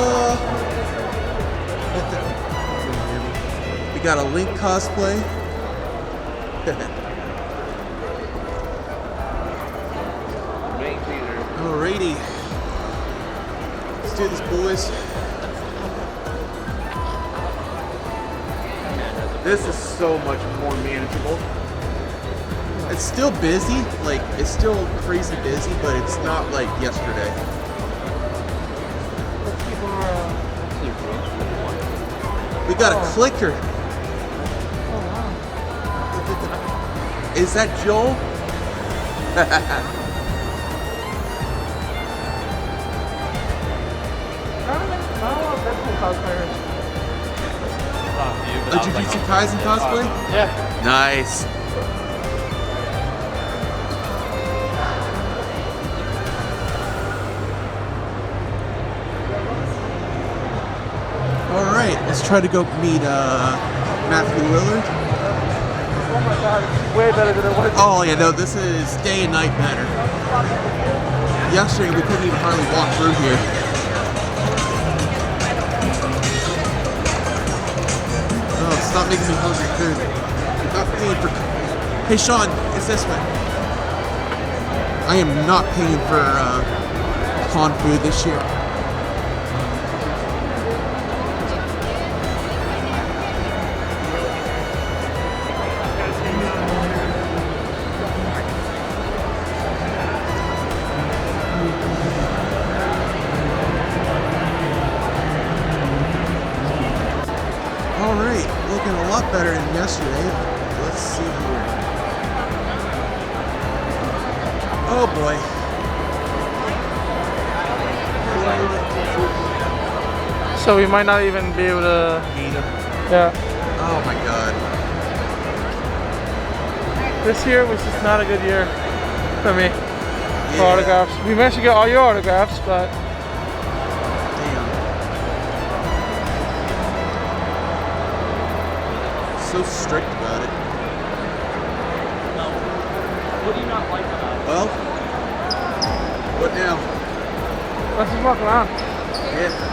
We got a Link cosplay. Alrighty. Let's do this, boys. This is so much more manageable. It's still busy, like, it's still crazy busy, but it's not like yesterday. We got a clicker. Is that Joel? A Jujutsu Kaisen cosplay? Yeah. Nice. Alright, let's try to go meet Matthew Lillard. Oh my god, it's way better than it was. Oh yeah, no, this is day and night better. Yesterday we couldn't even hardly walk through here. Oh, stop making me hungry food. I'm not paying for... Hey Sean, it's this way. I am not paying for con food this year. Alright, looking a lot better than yesterday. Let's see here. Oh boy. So we might not even be able to Meet him. Yeah. Oh my god. This year was just not a good year for me. for autographs. We managed to get all your autographs, but Damn. So strict about it. What do you not like about it? Well, what now? let's just walk around. Yeah.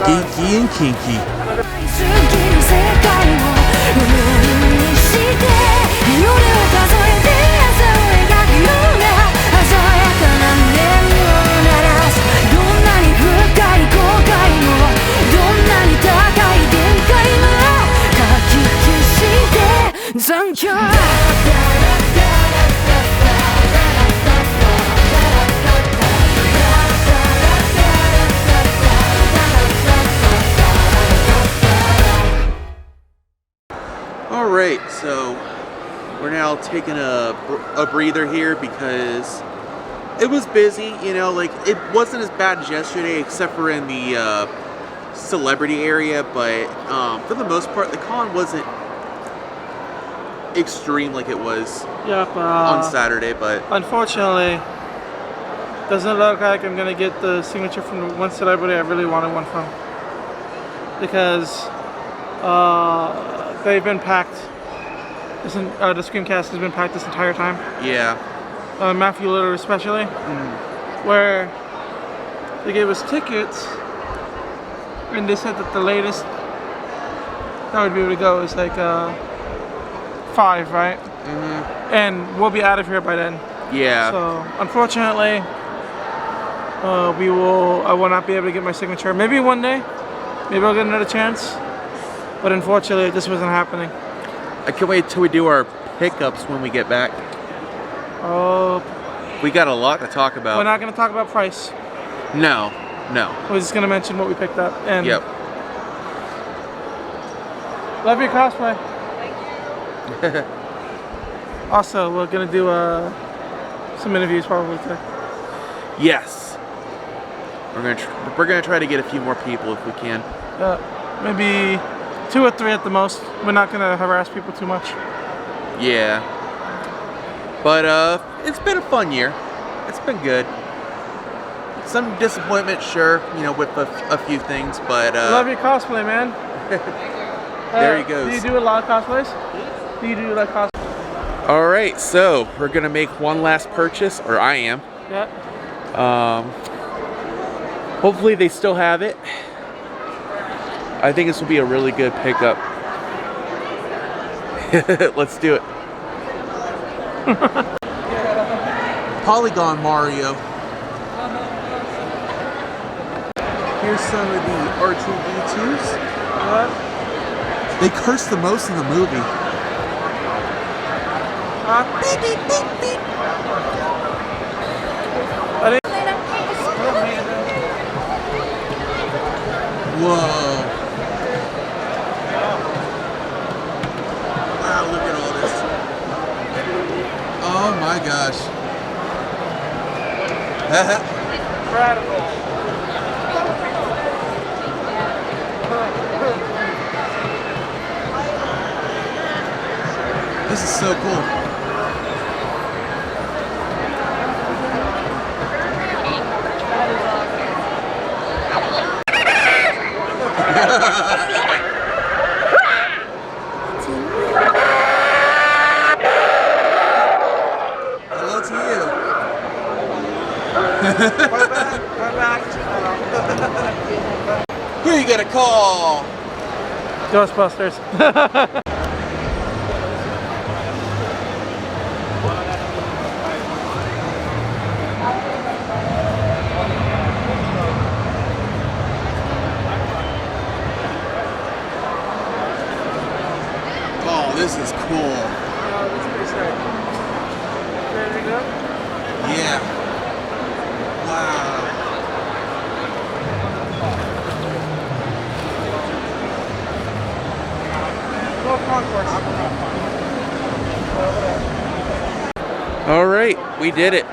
Geeky and kinky. Alright, so we're now taking a breather here because it was busy, you know, like it wasn't as bad as yesterday except for in the celebrity area, but for the most part the con wasn't extreme like it was on Saturday, but unfortunately doesn't look like I'm gonna get the signature from the one celebrity I really wanted one from, because they've been packed. The Screamcast has been packed this entire time. Yeah. Matthew Lillard especially, where they gave us tickets, and they said that the latest that would be able to go is like 5, right? And we'll be out of here by then. Yeah. So unfortunately, I will not be able to get my signature. Maybe one day, maybe I'll get another chance. But unfortunately, this wasn't happening. I can't wait till we do our pickups when we get back. Oh. We got a lot to talk about. We're not going to talk about price. No, no. We're just going to mention what we picked up. And yep. Love your cosplay. Also, we're going to do some interviews probably today. Yes. We're gonna try to get a few more people if we can. Maybe 2 or 3 at the most. We're not gonna harass people too much. Yeah. But it's been a fun year. It's been good. some disappointment, sure, you know, with a few things, but love your cosplay, man. there he goes. Do you do a lot of cosplays? Do you do like cosplay? All right, so we're gonna make one last purchase, or I am. Yeah. Hopefully they still have it. I think this will be a really good pickup. Let's do it. Polygon Mario. Here's some of the R2D2s. They curse the most in the movie. Beep, beep, beep, beep. Whoa. Wow, look at all this. Oh my gosh. Incredible. This is so cool. Hello to you. Here you get a call. Ghostbusters. Oh, this is cool. That's pretty sick. Ready to go? Yeah. Wow. All right, we did it.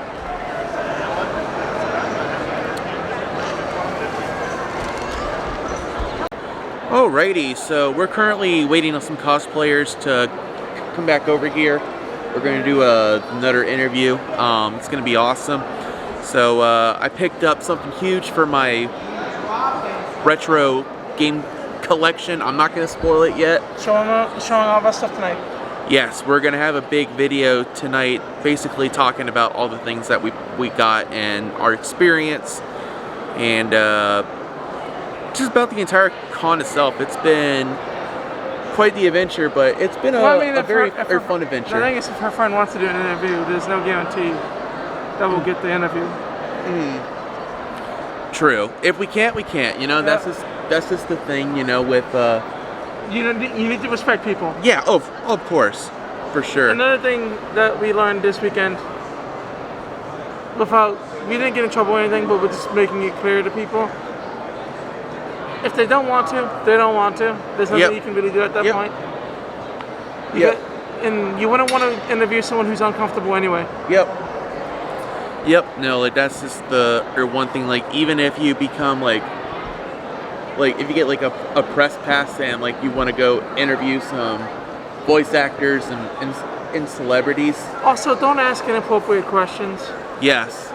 Alrighty, so we're currently waiting on some cosplayers to come back over here. We're going to do another interview. It's going to be awesome. So I picked up something huge for my retro game collection. I'm not going to spoil it yet. Showing all of our stuff tonight. Yes, we're going to have a big video tonight basically talking about all the things that we got and our experience and just about the entire con itself. It's been quite the adventure, but it's been a very fun adventure. The thing is, if her friend wants to do an interview, there's no guarantee that we'll get the interview. True. If we can't, we can't. You know, that's just the thing. You know, with you need to respect people. Yeah. Oh, of course, for sure. Another thing that we learned this weekend, we didn't get in trouble or anything, but we're just making it clear to people. If they don't want to, they don't want to. There's nothing you can really do at that point. And you wouldn't want to interview someone who's uncomfortable anyway. Yep. No, like that's just or one thing. Like even if you become like if you get like a press pass and like you want to go interview some voice actors and celebrities. Also, don't ask inappropriate questions. Yes.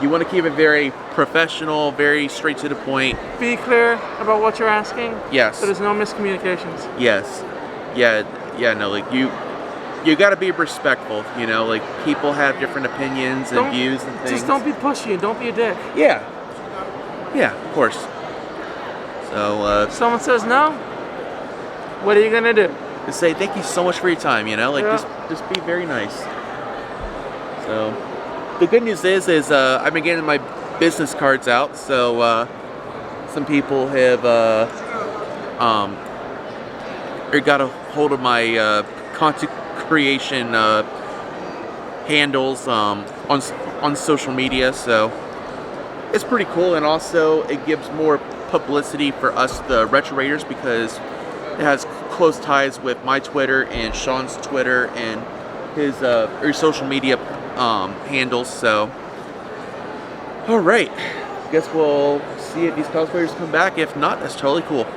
You want to keep it very professional, very straight to the point. Be clear about what you're asking. Yes. So there's no miscommunications. Yes. Yeah, no, like you got to be respectful, you know, like people have different opinions and views and things. Just don't be pushy and don't be a dick. Yeah, of course. So, if someone says no, what are you going to do? Just say, thank you so much for your time, you know, like just be very nice. So, the good news is I've been getting my business cards out, so some people have got a hold of my content creation handles on social media, so it's pretty cool, and also it gives more publicity for us, the Retro Raiders, because it has close ties with my Twitter and Sean's Twitter and his social media handles. So, all right, guess we'll see if these cosplayers come back. If not, that's totally cool.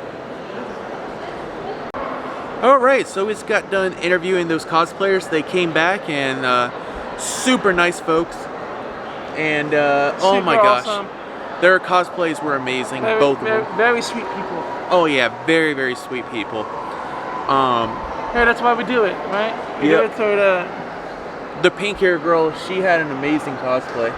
All right, so we just got done interviewing those cosplayers. They came back and super nice folks. And oh my Super gosh, awesome. their cosplays were amazing, Very, both of very, them. very sweet people. Oh yeah, very, very sweet people. Yeah, that's why we do it, right? We do it so the pink hair girl, she had an amazing cosplay.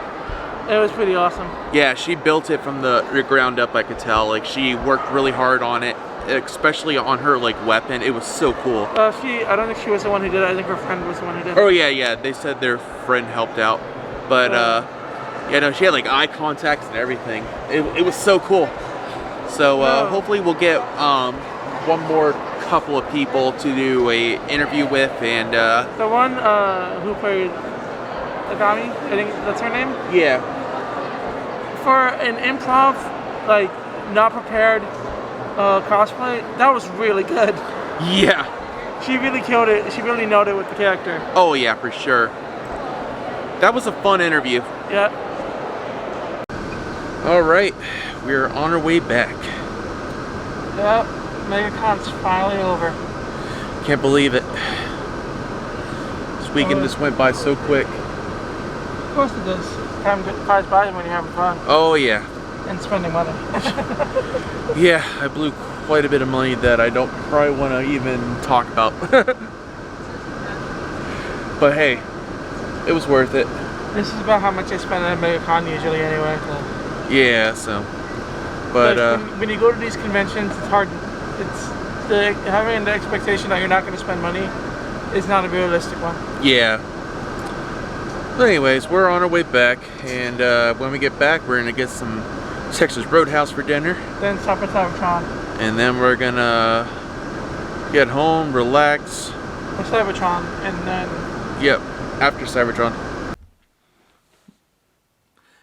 it was pretty awesome. Yeah, she built it from the ground up, I could tell. Like, she worked really hard on it, especially on her, like, weapon. It was so cool. I don't think she was the one who did it. I think her friend was the one who did it. Oh, yeah. They said their friend helped out. But, yeah, no, she had, like, eye contacts and everything. It was so cool. So, hopefully we'll get one more couple of people to do a interview with, and the one who played Agami, I think that's her name. Yeah. For an improv, like not prepared cosplay, that was really good. Yeah. She really killed it. She really nailed it with the character. Oh yeah, for sure. That was a fun interview. Yeah. All right, we're on our way back. Yep. MegaCon's finally over. Can't believe it. This weekend just went by so quick. Of course it does. Time flies by when you're having fun. Oh yeah. And spending money. Yeah, I blew quite a bit of money that I don't probably want to even talk about. But hey, it was worth it. This is about how much I spend at MegaCon usually anyway. So. Yeah, so. But when you go to these conventions, it's hard. It's having the expectation that you're not going to spend money is not a realistic one. Yeah. But anyways, we're on our way back, and when we get back, we're gonna get some Texas Roadhouse for dinner. Then stop at Cybertron. And then we're gonna get home, relax. Or Cybertron, and then. Yep, after Cybertron.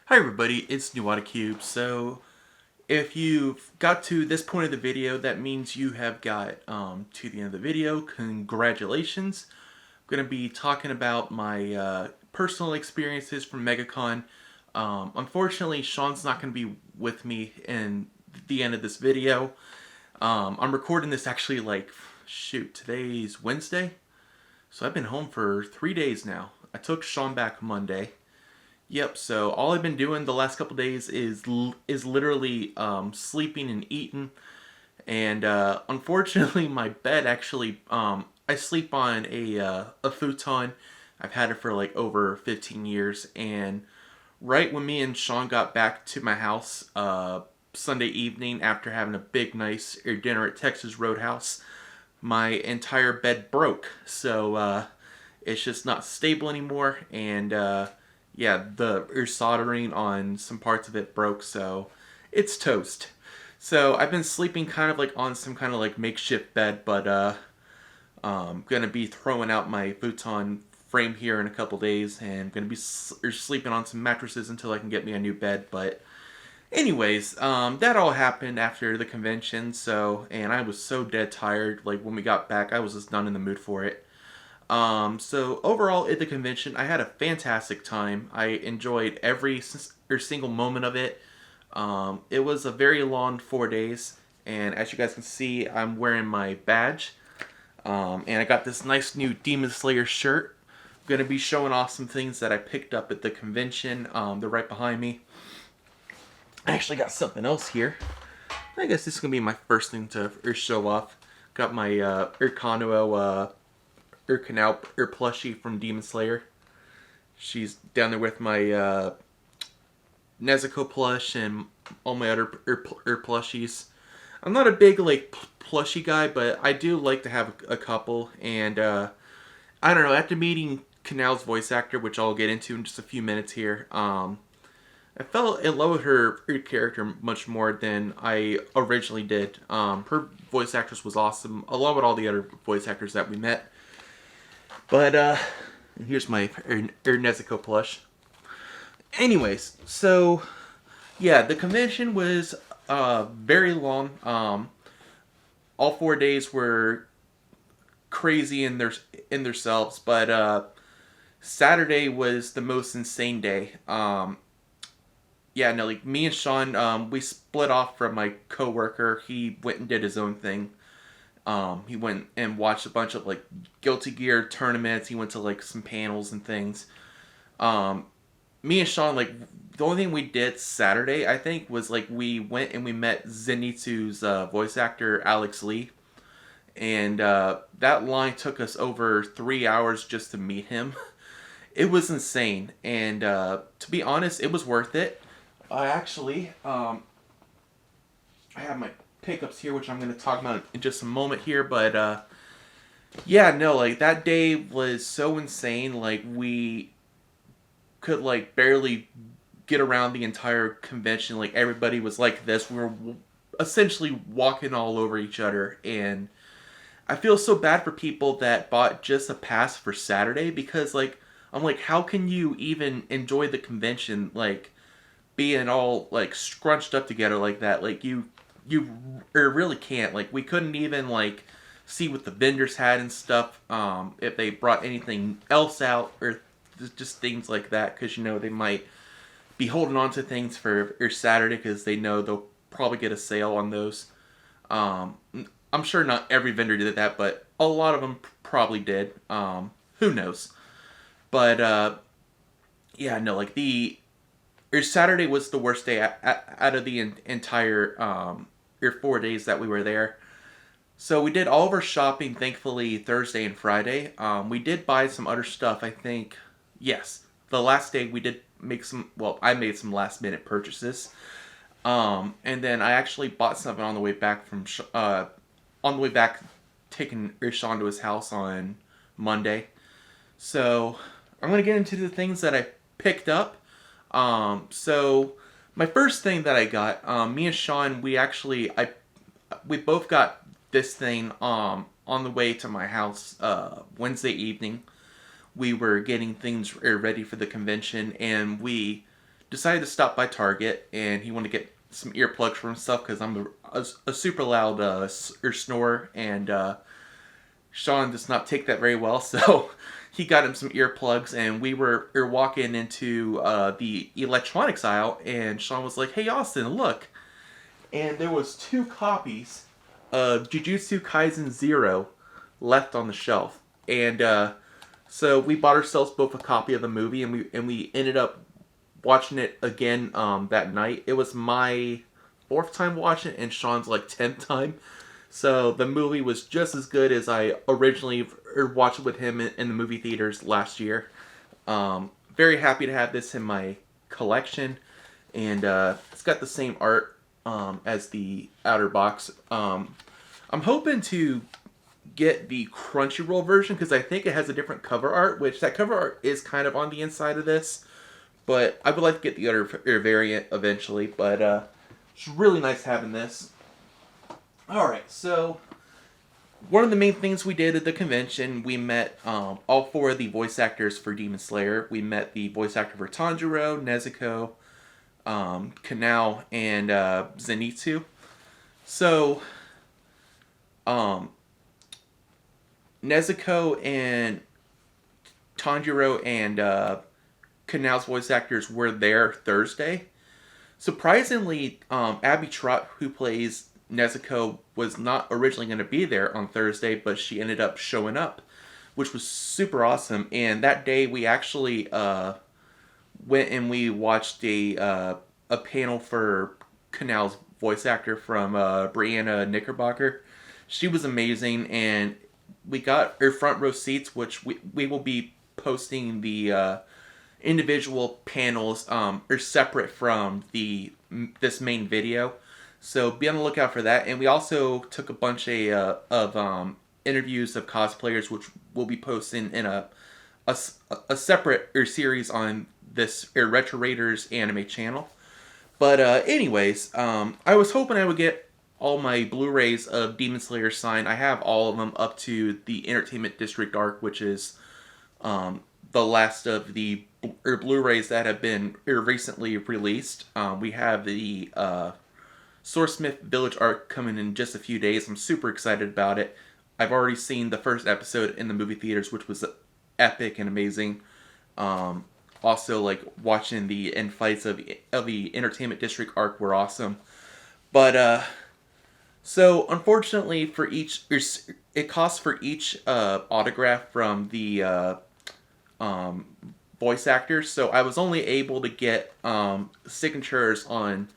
Hi everybody, it's Nuwata Cube. So, if you've got to this point of the video, that means you have got to the end of the video. Congratulations. I'm going to be talking about my personal experiences from MegaCon. Unfortunately, Sean's not going to be with me in the end of this video. I'm recording this actually like, shoot, today's Wednesday? So I've been home for 3 days now. I took Sean back Monday. Yep, so all I've been doing the last couple days is literally sleeping and eating. And unfortunately, my bed actually, I sleep on a futon. I've had it for like over 15 years. And right when me and Sean got back to my house Sunday evening after having a big, nice dinner at Texas Roadhouse, my entire bed broke. So it's just not stable anymore. And yeah, the soldering on some parts of it broke, so it's toast. So I've been sleeping kind of like on some kind of like makeshift bed, but gonna be throwing out my futon frame here in a couple days, and gonna be sleeping on some mattresses until I can get me a new bed. But anyways, that all happened after the convention. So, and I was so dead tired. Like when we got back, I was just not in the mood for it. So overall at the convention, I had a fantastic time. I enjoyed every single moment of it. It was a very long 4 days, and as you guys can see, I'm wearing my badge. And I got this nice new Demon Slayer shirt. I'm going to be showing off some things that I picked up at the convention. They're right behind me. I actually got something else here. I guess this is going to be my first thing to show off. Got my Urkanao plushie from Demon Slayer. She's down there with my Nezuko plush and all my other plushies. I'm not a big like plushie guy, but I do like to have a couple. And I don't know, after meeting Kanal's voice actor, which I'll get into in just a few minutes here, I fell in love with her character much more than I originally did. Her voice actress was awesome, along with all the other voice actors that we met. But, here's my Nezuko plush. Anyways, so, yeah, the convention was very long. All 4 days were crazy in themselves, but Saturday was the most insane day. Yeah, no, like, me and Sean, we split off from my coworker. He went and did his own thing. He went and watched a bunch of like Guilty Gear tournaments. He went to like some panels and things. me and Sean, like, the only thing we did Saturday, I think, was, like, we went and we met Zenitsu's voice actor, Alex Lee. And that line took us over 3 hours just to meet him. It was insane. And to be honest, it was worth it. I have my pickups here, which I'm going to talk about in just a moment here. But yeah, no, like, that day was so insane. Like, we could, like, barely get around the entire convention. Like, everybody was like this. We were essentially walking all over each other. And I feel so bad for people that bought just a pass for Saturday, because, like, I'm like, how can you even enjoy the convention, like, being all, like, scrunched up together like that? Like, you really can't. Like, we couldn't even, like, see what the vendors had and stuff, if they brought anything else out, or just things like that, because, you know, they might be holding on to things for Saturday, because they know they'll probably get a sale on those. I'm sure not every vendor did that, but a lot of them probably did. Who knows? But, yeah, no, like, Saturday was the worst day out of the entire 4 days that we were there. So we did all of our shopping, thankfully, Thursday and Friday. We did buy some other stuff, I think. Yes, the last day we did make I made some last minute purchases. And then I actually bought something on the way back taking Sean to his house on Monday. So I'm going to get into the things that I picked up. So my first thing that I got, me and Sean, we both got this thing on the way to my house Wednesday evening. We were getting things ready for the convention, and we decided to stop by Target, and he wanted to get some earplugs for himself, because I'm a super loud snorer, and Sean does not take that very well, so he got him some earplugs, and we were walking into the electronics aisle, and Sean was like, "Hey Austin, look," and there was 2 copies of Jujutsu Kaisen 0 left on the shelf, and so we bought ourselves both a copy of the movie, and we ended up watching it again that night. It was my 4th time watching it, and Sean's, like, 10th time. So the movie was just as good as I originally watched it with him in the movie theaters last year. Very happy to have this in my collection, and it's got the same art as the outer box. I'm hoping to get the Crunchyroll version, because I think it has a different cover art, which that cover art is kind of on the inside of this, but I would like to get the other variant eventually. But it's really nice having this. Alright, so one of the main things we did at the convention, we met all 4 of the voice actors for Demon Slayer. We met the voice actor for Tanjiro, Nezuko, Kanao, and Zenitsu. So Nezuko and Tanjiro and Kanao's voice actors were there Thursday. Surprisingly, Abby Trott, who plays Nezuko, was not originally going to be there on Thursday, but she ended up showing up, which was super awesome. And that day we actually went and we watched a panel for Kanao's voice actor from Brianna Knickerbocker. She was amazing, and we got her front row seats, which we will be posting the individual panels are separate from this main video, so be on the lookout for that. And we also took a bunch of interviews of cosplayers, which we'll be posting in a separate series on this Retro Raiders anime channel. But anyways, I was hoping I would get all my Blu-rays of Demon Slayer signed. I have all of them up to the Entertainment District arc, which is the last of the Blu-rays that have been recently released. We have the Swordsmith Village arc coming in just a few days. I'm super excited about it. I've already seen the first episode in the movie theaters, which was epic and amazing. Also, like, watching the end fights of the Entertainment District arc were awesome. But so unfortunately for each, it costs for each autograph from the voice actors, so I was only able to get signatures on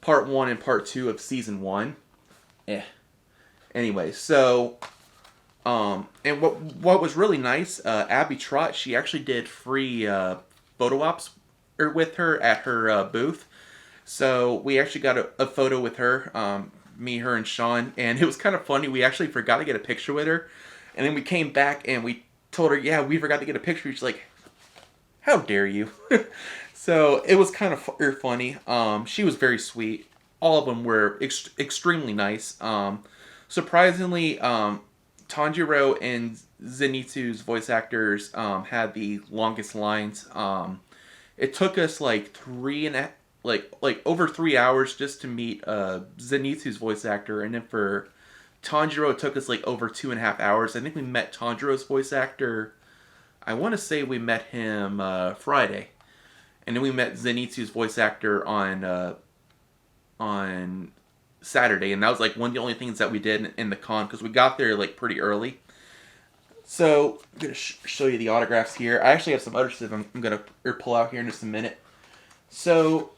part 1 and part 2 of season 1. Anyway, so and what was really nice, Abby Trott, she actually did free photo ops with her at her booth. So we actually got a photo with her, me, her, and Sean, and it was kind of funny. We actually forgot to get a picture with her, and then we came back and we told her, yeah, we forgot to get a picture. She's like, how dare you? So it was kind of funny. She was very sweet. All of them were extremely nice. Surprisingly, Tanjiro and Zenitsu's voice actors had the longest lines. It took us like over 3 hours just to meet Zenitsu's voice actor, and then for Tanjiro it took us like over 2.5 hours. I think we met Tanjiro's voice actor, I want to say we met him Friday, and then we met Zenitsu's voice actor on Saturday, and that was like one of the only things that we did in the con, because we got there like pretty early. So I'm gonna show you the autographs here. I actually have some other stuff I'm gonna pull out here in just a minute. So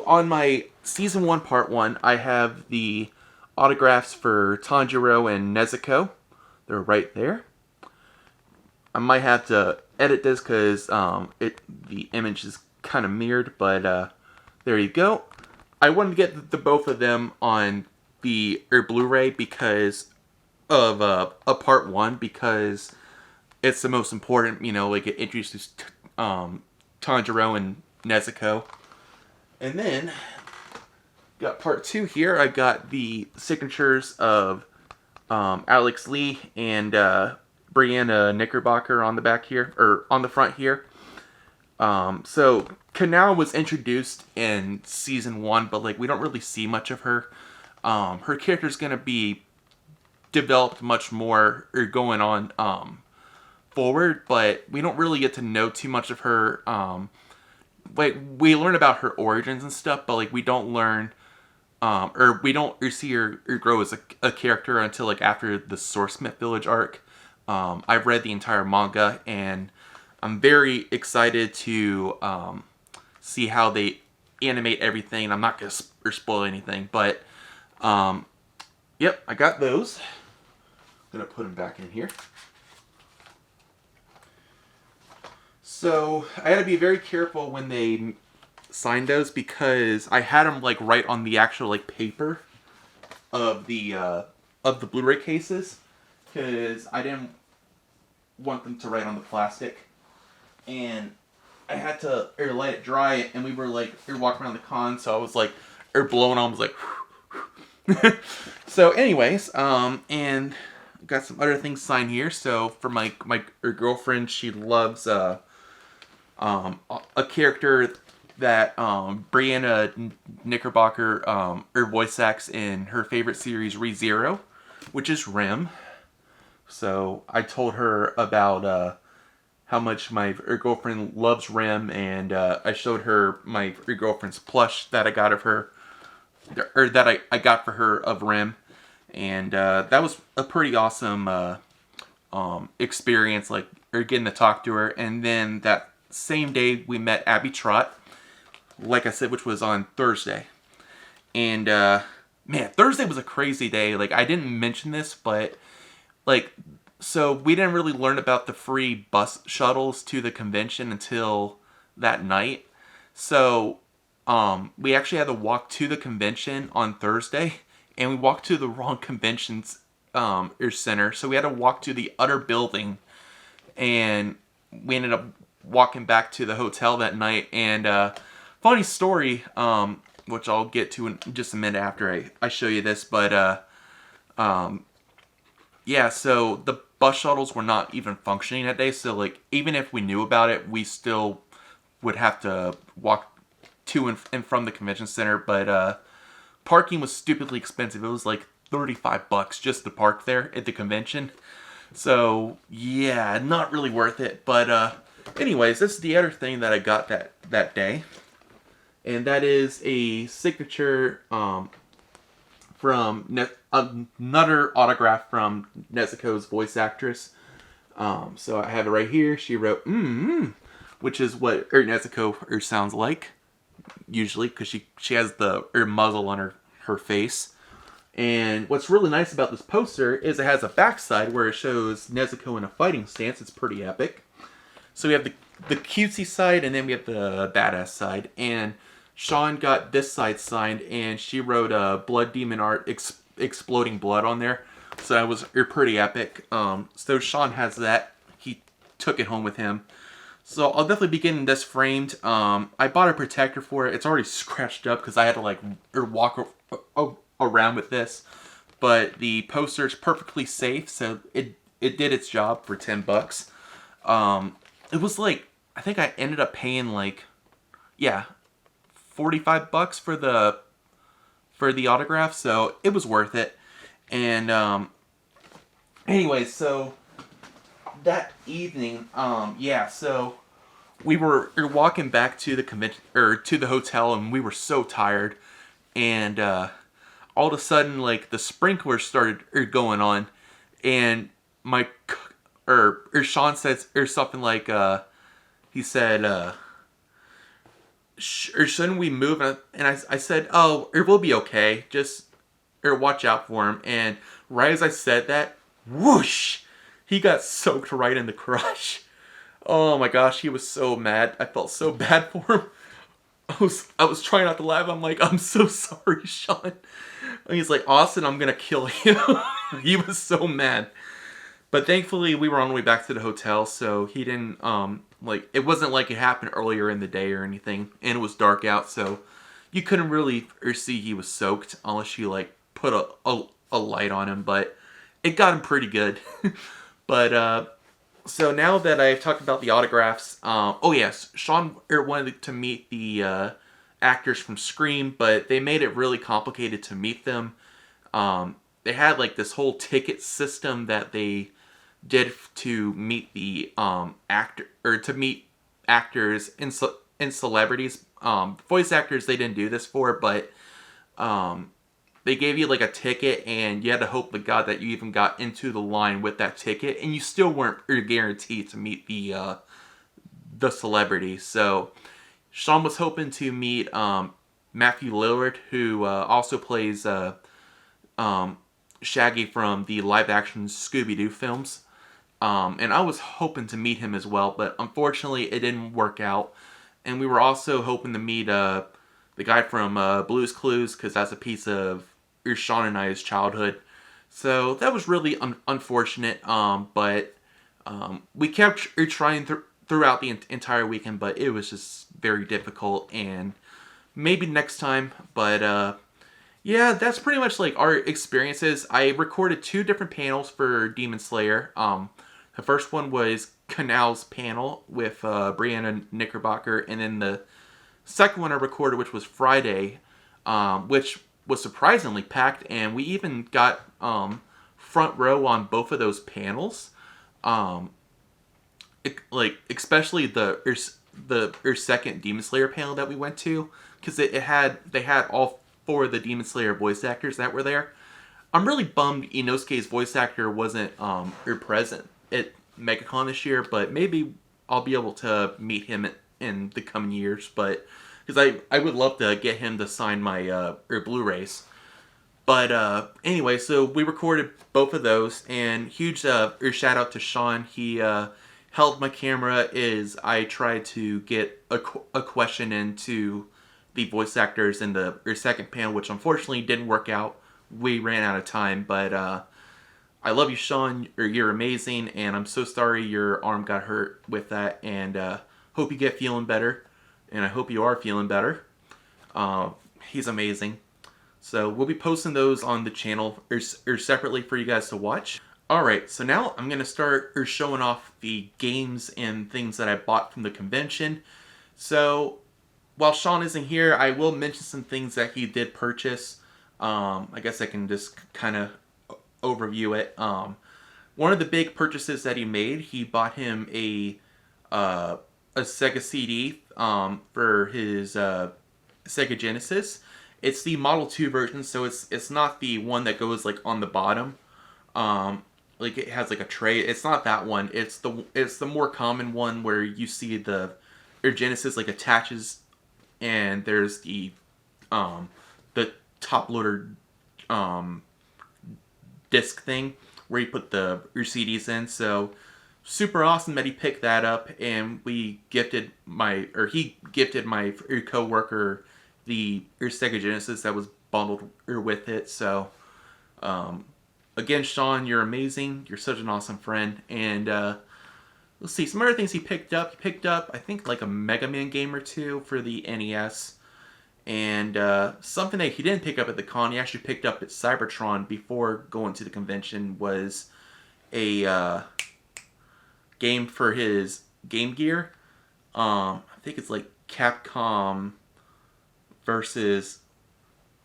on my season 1 part 1, I have the autographs for Tanjiro and Nezuko. They're right there. I might have to edit this because the image is kind of mirrored, but there you go. I wanted to get the both of them on the Blu-ray because of a part 1, because it's the most important. You know, like it introduces Tanjiro and Nezuko, and then got part 2 here. I got the signatures of Alex Lee and Brianna Knickerbocker on the back here, or on the front here. So Kanao was introduced in season 1, but like we don't really see much of her. Her character's gonna be developed much more or going on forward, but we don't really get to know too much of her. Like we learn about her origins and stuff, but like we don't learn or we don't see her grow as a character until like after the Swordsmith Village arc. I've read the entire manga, and I'm very excited to see how they animate everything. I'm not going to spoil anything, but yep, I got those. I'm going to put them back in here. So I had to be very careful when they signed those, because I had them like right on the actual like paper of the Blu-ray cases, because I didn't want them to write on the plastic, and I had to let it dry, and we were walking around the con, so I was like blowing on, was like so anyways, and got some other things signed here. So for my girlfriend, she loves a character that Brianna Knickerbocker voice acts in her favorite series ReZero, which is Rim. So I told her about how much my girlfriend loves Rim, and I showed her my girlfriend's plush that I got of her, or that I got for her of Rim, and that was a pretty awesome experience, like getting to talk to her. And then that same day we met Abby Trott, like I said, which was on Thursday. And man, Thursday was a crazy day. Like I didn't mention this, but like, so we didn't really learn about the free bus shuttles to the convention until that night. So we actually had to walk to the convention on Thursday, and we walked to the wrong conventions center. So we had to walk to the other building, and we ended up walking back to the hotel that night. And funny story, which I'll get to in just a minute after I show you this, but yeah, so the bus shuttles were not even functioning that day, so like even if we knew about it, we still would have to walk to and from the convention center. But parking was stupidly expensive. It was like $35 just to park there at the convention. So yeah, not really worth it. But anyways, this is the other thing that I got that day, and that is a signature from another autograph from Nezuko's voice actress. So I have it right here. She wrote, which is what Nezuko sounds like, usually, because she has the muzzle on her face. And what's really nice about this poster is it has a backside where it shows Nezuko in a fighting stance. It's pretty epic. So we have the cutesy side, and then we have the badass side. And Sean got this side signed, and she wrote Blood Demon Art exploding blood on there. So that was pretty epic. So Sean has that. He took it home with him. So I'll definitely be getting this framed. I bought a protector for it. It's already scratched up because I had to walk around with this. But the poster is perfectly safe, so it did its job for $10. It was I think I ended up paying $45 for the autograph, so it was worth it. And anyway, so that evening, so we were walking back to the convention to the hotel, and we were so tired, and all of a sudden, the sprinklers started something he said, shouldn't we move? And I said, oh, it will be okay. Just, watch out for him. And right as I said that, whoosh, he got soaked right in the crotch. Oh my gosh, he was so mad. I felt so bad for him. I was trying not to laugh. I'm like, I'm so sorry, Sean. And he's like, Austin, I'm gonna kill you. He was so mad. But thankfully, we were on the way back to the hotel, so he didn't, it wasn't like it happened earlier in the day or anything, and it was dark out, so you couldn't really see he was soaked unless you, put a light on him, but it got him pretty good. But, so now that I've talked about the autographs, oh yes, Sean wanted to meet the actors from Scream, but they made it really complicated to meet them. They had, this whole ticket system that they did to meet the to meet actors and celebrities. Voice actors they didn't do this for, but they gave you a ticket, and you had to hope to God that you even got into the line with that ticket, and you still weren't guaranteed to meet the celebrity. So Sean was hoping to meet Matthew Lillard, who also plays Shaggy from the live-action Scooby-Doo films. And I was hoping to meet him as well, but unfortunately it didn't work out. And we were also hoping to meet the guy from Blue's Clues, because that's a piece of Sean and I's childhood. So that was really unfortunate, but we kept trying throughout the entire weekend, but it was just very difficult, and maybe next time. But yeah, that's pretty much our experiences. I recorded 2 different panels for Demon Slayer. The first one was Canal's panel with Brianna Knickerbocker, and then the second one I recorded, which was Friday, which was surprisingly packed, and we even got front row on both of those panels. Especially the second Demon Slayer panel that we went to, because they had all 4 of the Demon Slayer voice actors that were there. I'm really bummed Inosuke's voice actor wasn't present at MegaCon this year, but maybe I'll be able to meet him in the coming years. But because I would love to get him to sign my Blu-rays. But anyway, so we recorded both of those, and huge shout out to Sean. He held my camera as I tried to get a question into the voice actors in the second panel, which unfortunately didn't work out. We ran out of time, but I love you, Sean. You're amazing, and I'm so sorry your arm got hurt with that, and hope you get feeling better, and I hope you are feeling better. He's amazing. So we'll be posting those on the channel or separately for you guys to watch. Alright, so now I'm going to start showing off the games and things that I bought from the convention. So while Sean isn't here, I will mention some things that he did purchase. I guess I can just kind of overview it. One of the big purchases that he made, he bought him a Sega CD for his Sega Genesis. It's the Model 2 version, so it's not the one that goes on the bottom. like it has like a tray. It's not that one. It's the more common one where you see the Genesis like attaches, and there's the top loader disc thing where you put your CDs in. So super awesome that he picked that up, and he gifted my coworker the Sega Genesis that was bundled with it. So again, Sean, you're amazing. You're such an awesome friend. And let's see some other things he picked up. He picked up, I think, like a Mega Man game or two for the NES. And something that he didn't pick up at the con, he actually picked up at Cybertron before going to the convention, was a game for his Game Gear. I think it's like Capcom versus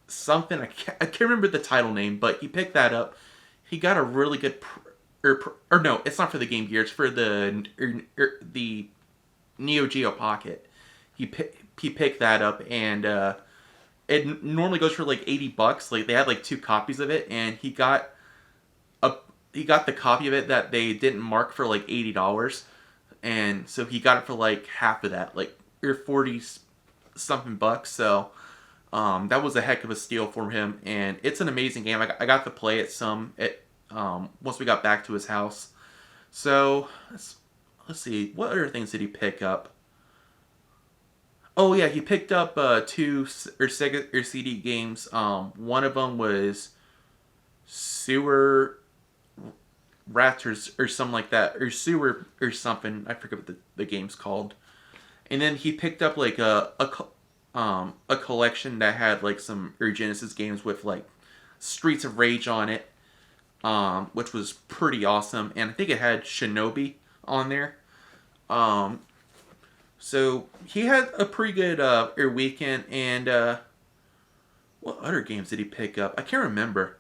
something. I can't remember the title name, but he picked that up. He got a really good... Or no, it's not for the Game Gear. It's for the Neo Geo Pocket. He picked that up, and it normally goes for like $80. Like, they had like 2 copies of it, and he got the copy of it that they didn't mark for like $80, and so he got it for like half of that, like 40 something bucks. So that was a heck of a steal for him, and it's an amazing game. I got to play it some once we got back to his house. So let's see, what other things did he pick up? Oh yeah, he picked up 2 Sega or CD games. One of them was Sewer Rats or something like that, or Sewer or something. I forget what the game's called. And then he picked up like a collection that had like some Genesis games with like Streets of Rage on it, which was pretty awesome. And I think it had Shinobi on there. So he had a pretty good weekend. And what other games did he pick up? I can't remember.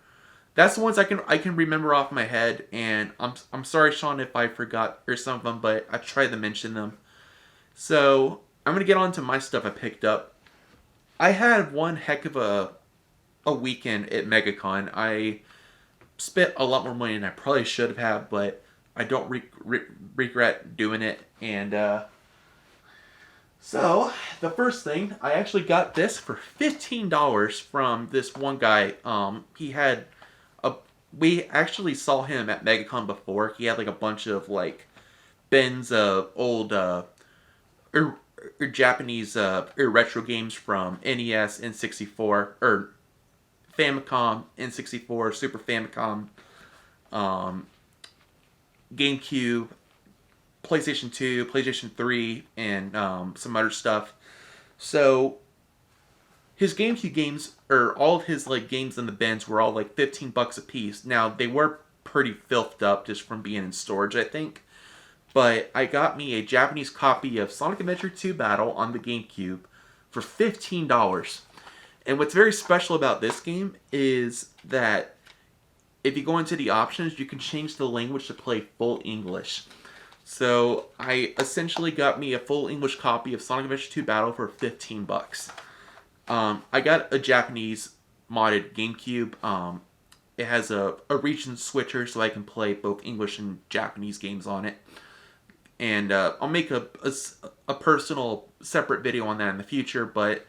That's the ones I can remember off my head. And I'm sorry, Sean, if I forgot or some of them, but I tried to mention them. So I'm gonna get on to my stuff I picked up. I had one heck of a weekend at MegaCon. I spent a lot more money than I probably should have, but I don't regret doing it. And so the first thing, I actually got this for $15 from this one guy. We actually saw him at MegaCon before. He had like a bunch of like bins of old Japanese retro games from NES, N64, or Famicom, N64, Super Famicom, GameCube, PlayStation 2, PlayStation 3, and some other stuff. So his GameCube games, or all of his like games in the bins, were all like $15 a piece. Now they were pretty filthed up just from being in storage, I think. But I got me a Japanese copy of Sonic Adventure 2 Battle on the GameCube for $15. And what's very special about this game is that if you go into the options, you can change the language to play full English. So I essentially got me a full English copy of Sonic Adventure 2 Battle for $15. I got a Japanese modded GameCube. It has a region switcher, so I can play both English and Japanese games on it. And I'll make a personal separate video on that in the future, but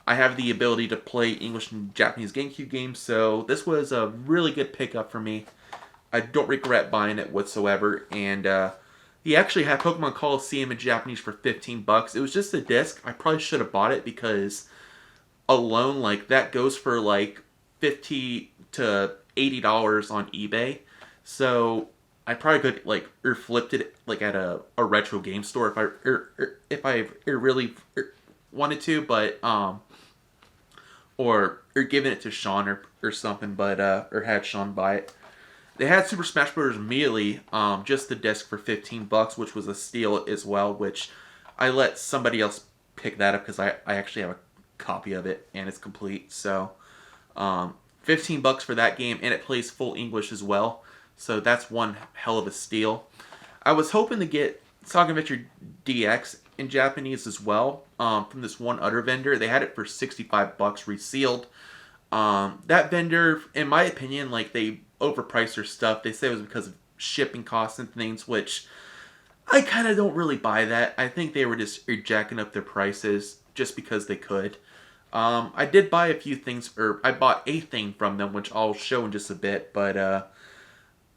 I have the ability to play English and Japanese GameCube games, so this was a really good pickup for me. I don't regret buying it whatsoever. And he actually had Pokemon Coliseum in Japanese for $15. It was just a disc. I probably should have bought it, because alone, like, that goes for like $50 to $80 on eBay. So I probably could like flipped it like at a retro game store if I really wanted to, but or giving it to Sean or something, but or had Sean buy it. They had Super Smash Bros. Melee, just the disc for $15, which was a steal as well, which I let somebody else pick that up because I actually have a copy of it and it's complete. So $15 for that game, and it plays full English as well. So that's one hell of a steal. I was hoping to get Sonic Adventure DX in Japanese as well, from this one other vendor. They had it for $65 resealed. That vendor, in my opinion, like, they overpriced their stuff. They say it was because of shipping costs and things, which I kind of don't really buy that. I think they were just jacking up their prices just because they could. I did buy a few things, or I bought a thing from them, which I'll show in just a bit, but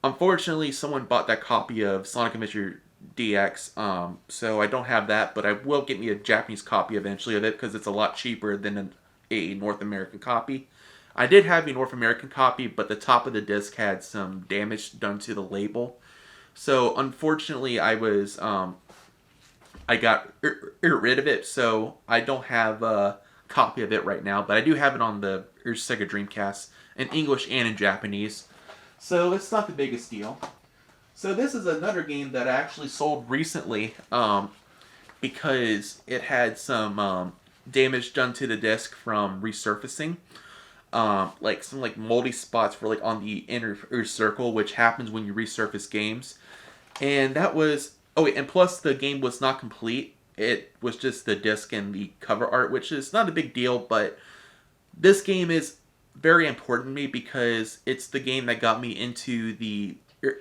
unfortunately someone bought that copy of Sonic Adventure DX, so I don't have that, but I will get me a Japanese copy eventually of it because it's a lot cheaper than a North American copy. I did have a North American copy, but the top of the disc had some damage done to the label. So unfortunately, I got rid of it, so I don't have a copy of it right now. But I do have it on the Sega Dreamcast in English and in Japanese, so it's not the biggest deal. So this is another game that I actually sold recently because it had some damage done to the disc from resurfacing. Like some moldy spots for on the inner circle, which happens when you resurface games. And that was, oh wait, and plus the game was not complete. It was just the disc and the cover art, which is not a big deal, but this game is very important to me because it's the game that got me into the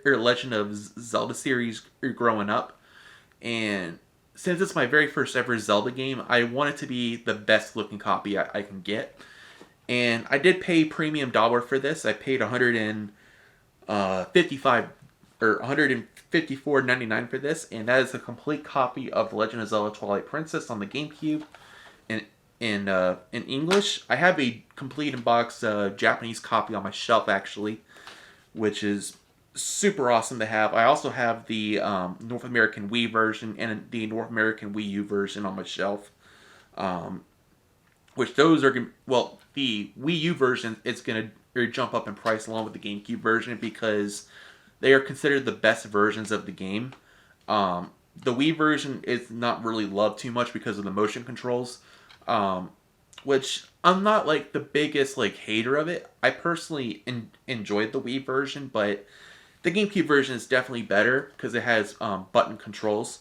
Legend of Zelda series growing up. And since it's my very first ever Zelda game, I want it to be the best looking copy I can get. And I did pay premium dollar for this. I paid $155 or $154.99 for this, and that is a complete copy of Legend of Zelda: Twilight Princess on the GameCube in English. I have a complete in-box Japanese copy on my shelf actually, which is super awesome to have. I also have the North American Wii version and the North American Wii U version on my shelf. Which those are, well, the Wii U version is going to jump up in price along with the GameCube version because they are considered the best versions of the game. The Wii version is not really loved too much because of the motion controls, which I'm not the biggest hater of it. I personally enjoyed the Wii version, but the GameCube version is definitely better because it has button controls.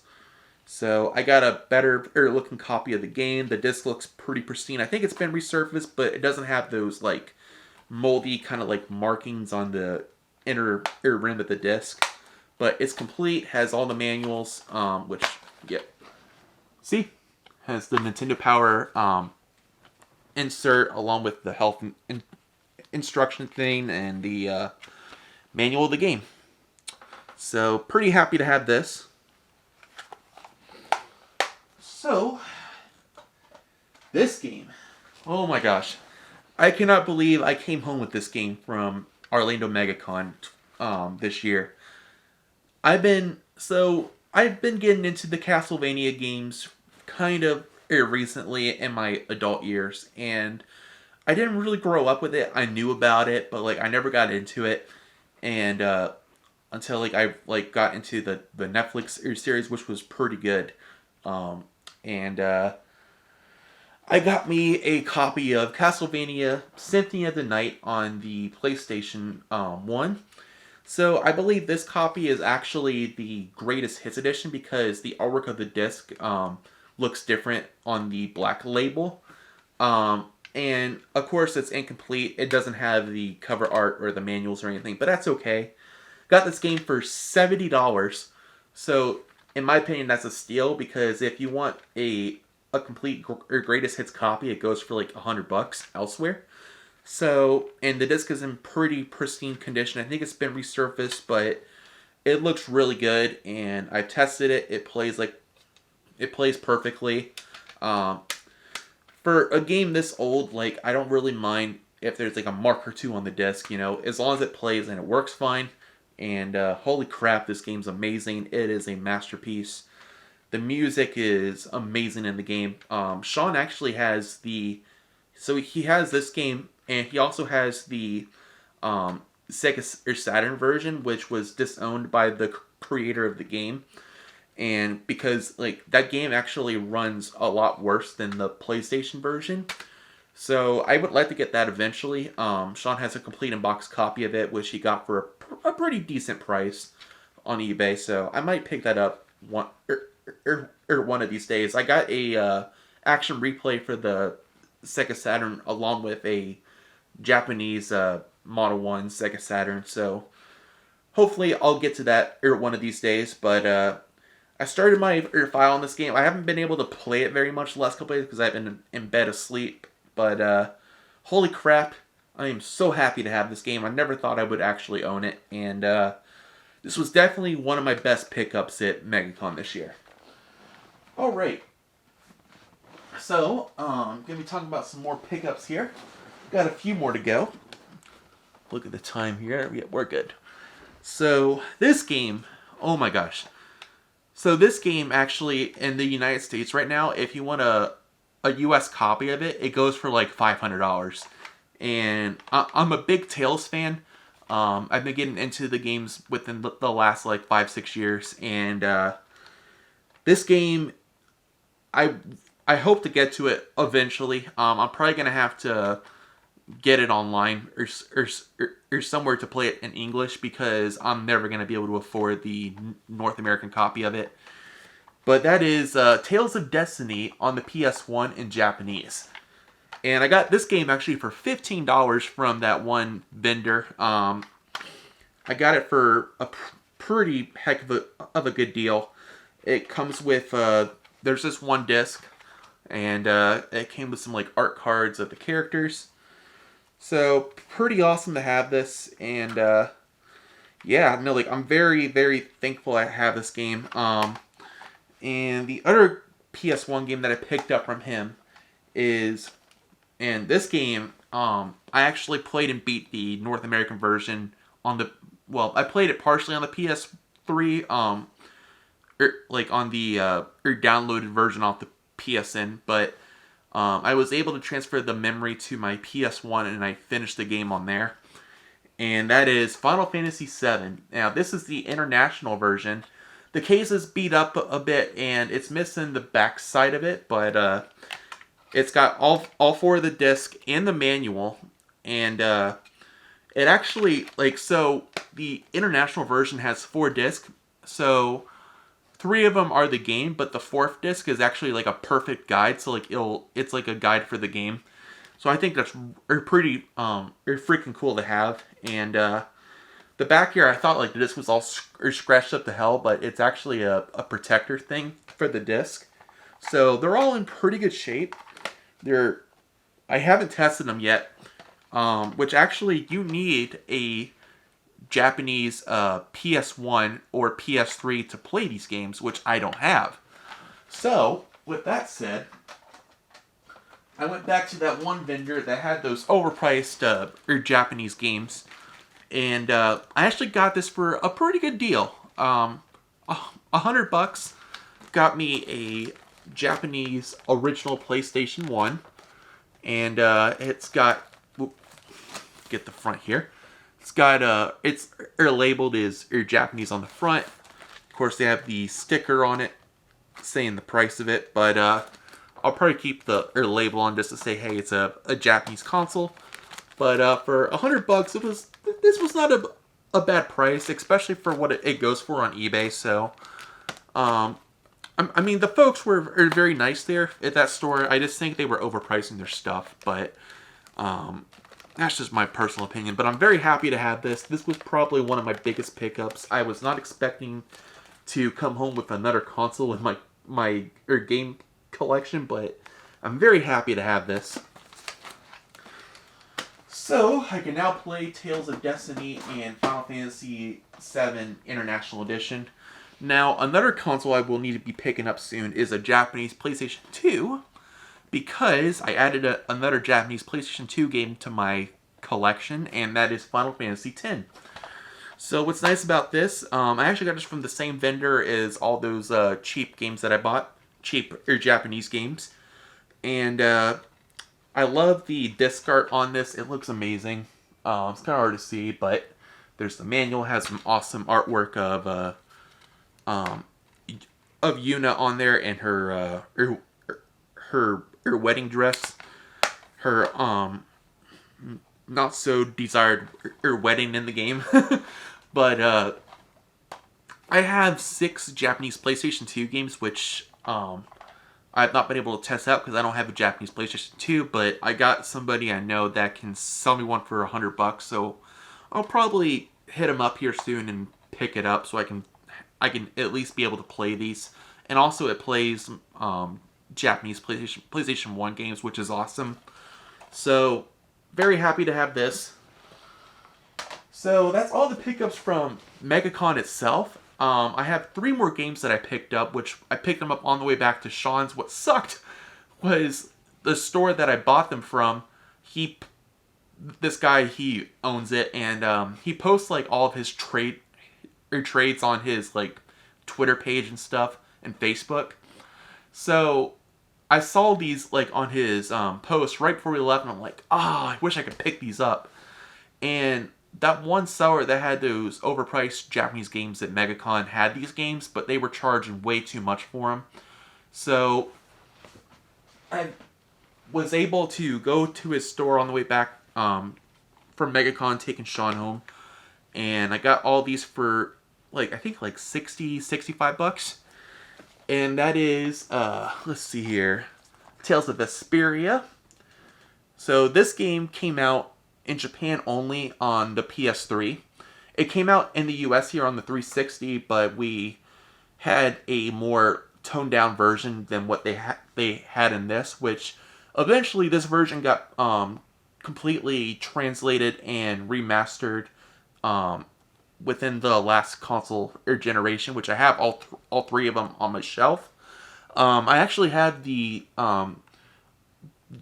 So I got a better looking copy of the game. The disc looks pretty pristine. I think it's been resurfaced, but it doesn't have those moldy kind of markings on the inner rim of the disc. But it's complete, has all the manuals, which, yeah. See? Has the Nintendo Power insert along with the health instruction thing and the manual of the game. So pretty happy to have this. So, this game, oh my gosh, I cannot believe I came home with this game from Orlando MegaCon this year. I've been getting into the Castlevania games kind of recently in my adult years, and I didn't really grow up with it. I knew about it, but I never got into it, and until I got into the Netflix series, which was pretty good. And I got me a copy of Castlevania Symphony of the Night on the PlayStation 1. So I believe this copy is actually the greatest hits edition because the artwork of the disc looks different on the black label. And of course it's incomplete. It doesn't have the cover art or the manuals or anything, but that's okay. Got this game for $70. So in my opinion, that's a steal because if you want a complete or greatest hits copy, it goes for $100 elsewhere. So, and the disc is in pretty pristine condition. I think it's been resurfaced, but it looks really good. And I tested it. It plays perfectly. For a game this old, I don't really mind if there's a mark or two on the disc. As long as it plays and it works fine. And holy crap, this game's amazing. It is a masterpiece. The music is amazing in the game. Sean actually has so he has this game, and he also has the Sega Saturn version, which was disowned by the creator of the game. And because that game actually runs a lot worse than the PlayStation version. So I would like to get that eventually. Sean has a complete in-box copy of it, which he got for a pretty decent price on eBay. So I might pick that up one of these days. I got a action replay for the Sega Saturn along with a Japanese Model 1 Sega Saturn. So hopefully I'll get to that one of these days. But I started my file on this game. I haven't been able to play it very much the last couple days because I've been in bed asleep. But holy crap, I am so happy to have this game. I never thought I would actually own it, and this was definitely one of my best pickups at MegaCon this year. All right. So, I'm going to be talking about some more pickups here. Got a few more to go. Look at the time here. Yeah, we're good. So, this game, oh my gosh. So, this game actually, in the United States right now, if you want a US copy of it, it goes for like $500. And I'm a big Tales fan. I've been getting into the games within the last like 5-6 years. And this game, I hope to get to it eventually. I'm probably going to have to get it online or somewhere to play it in English because I'm never going to be able to afford the North American copy of it. But that is Tales of Destiny on the PS1 in Japanese. And I got this game actually for $15 from that one vendor. I got it for a pretty heck of a good deal. It comes with, there's this one disc. And it came with some like art cards of the characters. So pretty awesome to have this. And yeah, no, like I'm very, very thankful I have this game. And the other PS1 game that I picked up from him is, and this game, I actually played and beat the North American version on the, well, I played it partially on the PS3, like on the downloaded version off the PSN, but I was able to transfer the memory to my PS1 and I finished the game on there. And that is Final Fantasy VII. Now, this is the international version. The case is beat up a bit and it's missing the back side of it, but it's got all 4 of the discs and the manual. And it actually, like, so the international version has 4 discs, so 3 of them are the game, but the 4th disc is actually like a perfect guide. So like it's like a guide for the game. So I think that's pretty freaking cool to have. And the back here, I thought like the disc was all scratched up to hell, but it's actually a protector thing for the disc. So they're all in pretty good shape. I haven't tested them yet, which actually you need a Japanese PS1 or PS3 to play these games, which I don't have. So, with that said, I went back to that one vendor that had those overpriced Japanese games, and I actually got this for a pretty good deal. $100 got me a Japanese original PlayStation 1, and it's got, get the front here. It's got, it's labeled as Japanese on the front. Of course, they have the sticker on it saying the price of it, but I'll probably keep the label on just to say, hey, it's a Japanese console. But for $100, this was not a bad price, especially for what it goes for on eBay. So, I mean, the folks were very nice there at that store. I just think they were overpricing their stuff, but that's just my personal opinion. But I'm very happy to have this. This was probably one of my biggest pickups. I was not expecting to come home with another console in my game collection, but I'm very happy to have this. So, I can now play Tales of Destiny and Final Fantasy VII International Edition. Now, another console I will need to be picking up soon is a Japanese PlayStation 2, because I added another Japanese PlayStation 2 game to my collection, and that is Final Fantasy X. So what's nice about this, I actually got this from the same vendor as all those cheap games that I bought, cheap Japanese games, and I love the disc art on this. It looks amazing. It's kind of hard to see, but there's the manual, has some awesome artwork of Yuna on there and her wedding dress, her not so desired wedding in the game. But I have 6 Japanese PlayStation 2 games, which I've not been able to test out because I don't have a Japanese PlayStation 2, but I got somebody I know that can sell me one for $100, so I'll probably hit him up here soon and pick it up so I can at least be able to play these. And also it plays Japanese PlayStation 1 games, which is awesome. So very happy to have this. So that's all the pickups from MegaCon itself. I have 3 more games that I picked up, which I picked them up on the way back to Sean's. What sucked was the store that I bought them from. This guy, he owns it, and he posts like all of his trades on his like Twitter page and stuff and Facebook. So I saw these like on his post right before we left, and I'm like, I wish I could pick these up. And that one seller that had those overpriced Japanese games at MegaCon had these games, but they were charging way too much for them. So I was able to go to his store on the way back from MegaCon, taking Sean home, and I got all these for like, I think like 60, 65 bucks. And that is, let's see here, Tales of Vesperia. So this game came out in Japan only on the PS3. It came out in the US here on the 360, but we had a more toned down version than what they had in this, which eventually this version got completely translated and remastered within the last console or generation, which I have all 3 of them on my shelf. I actually have the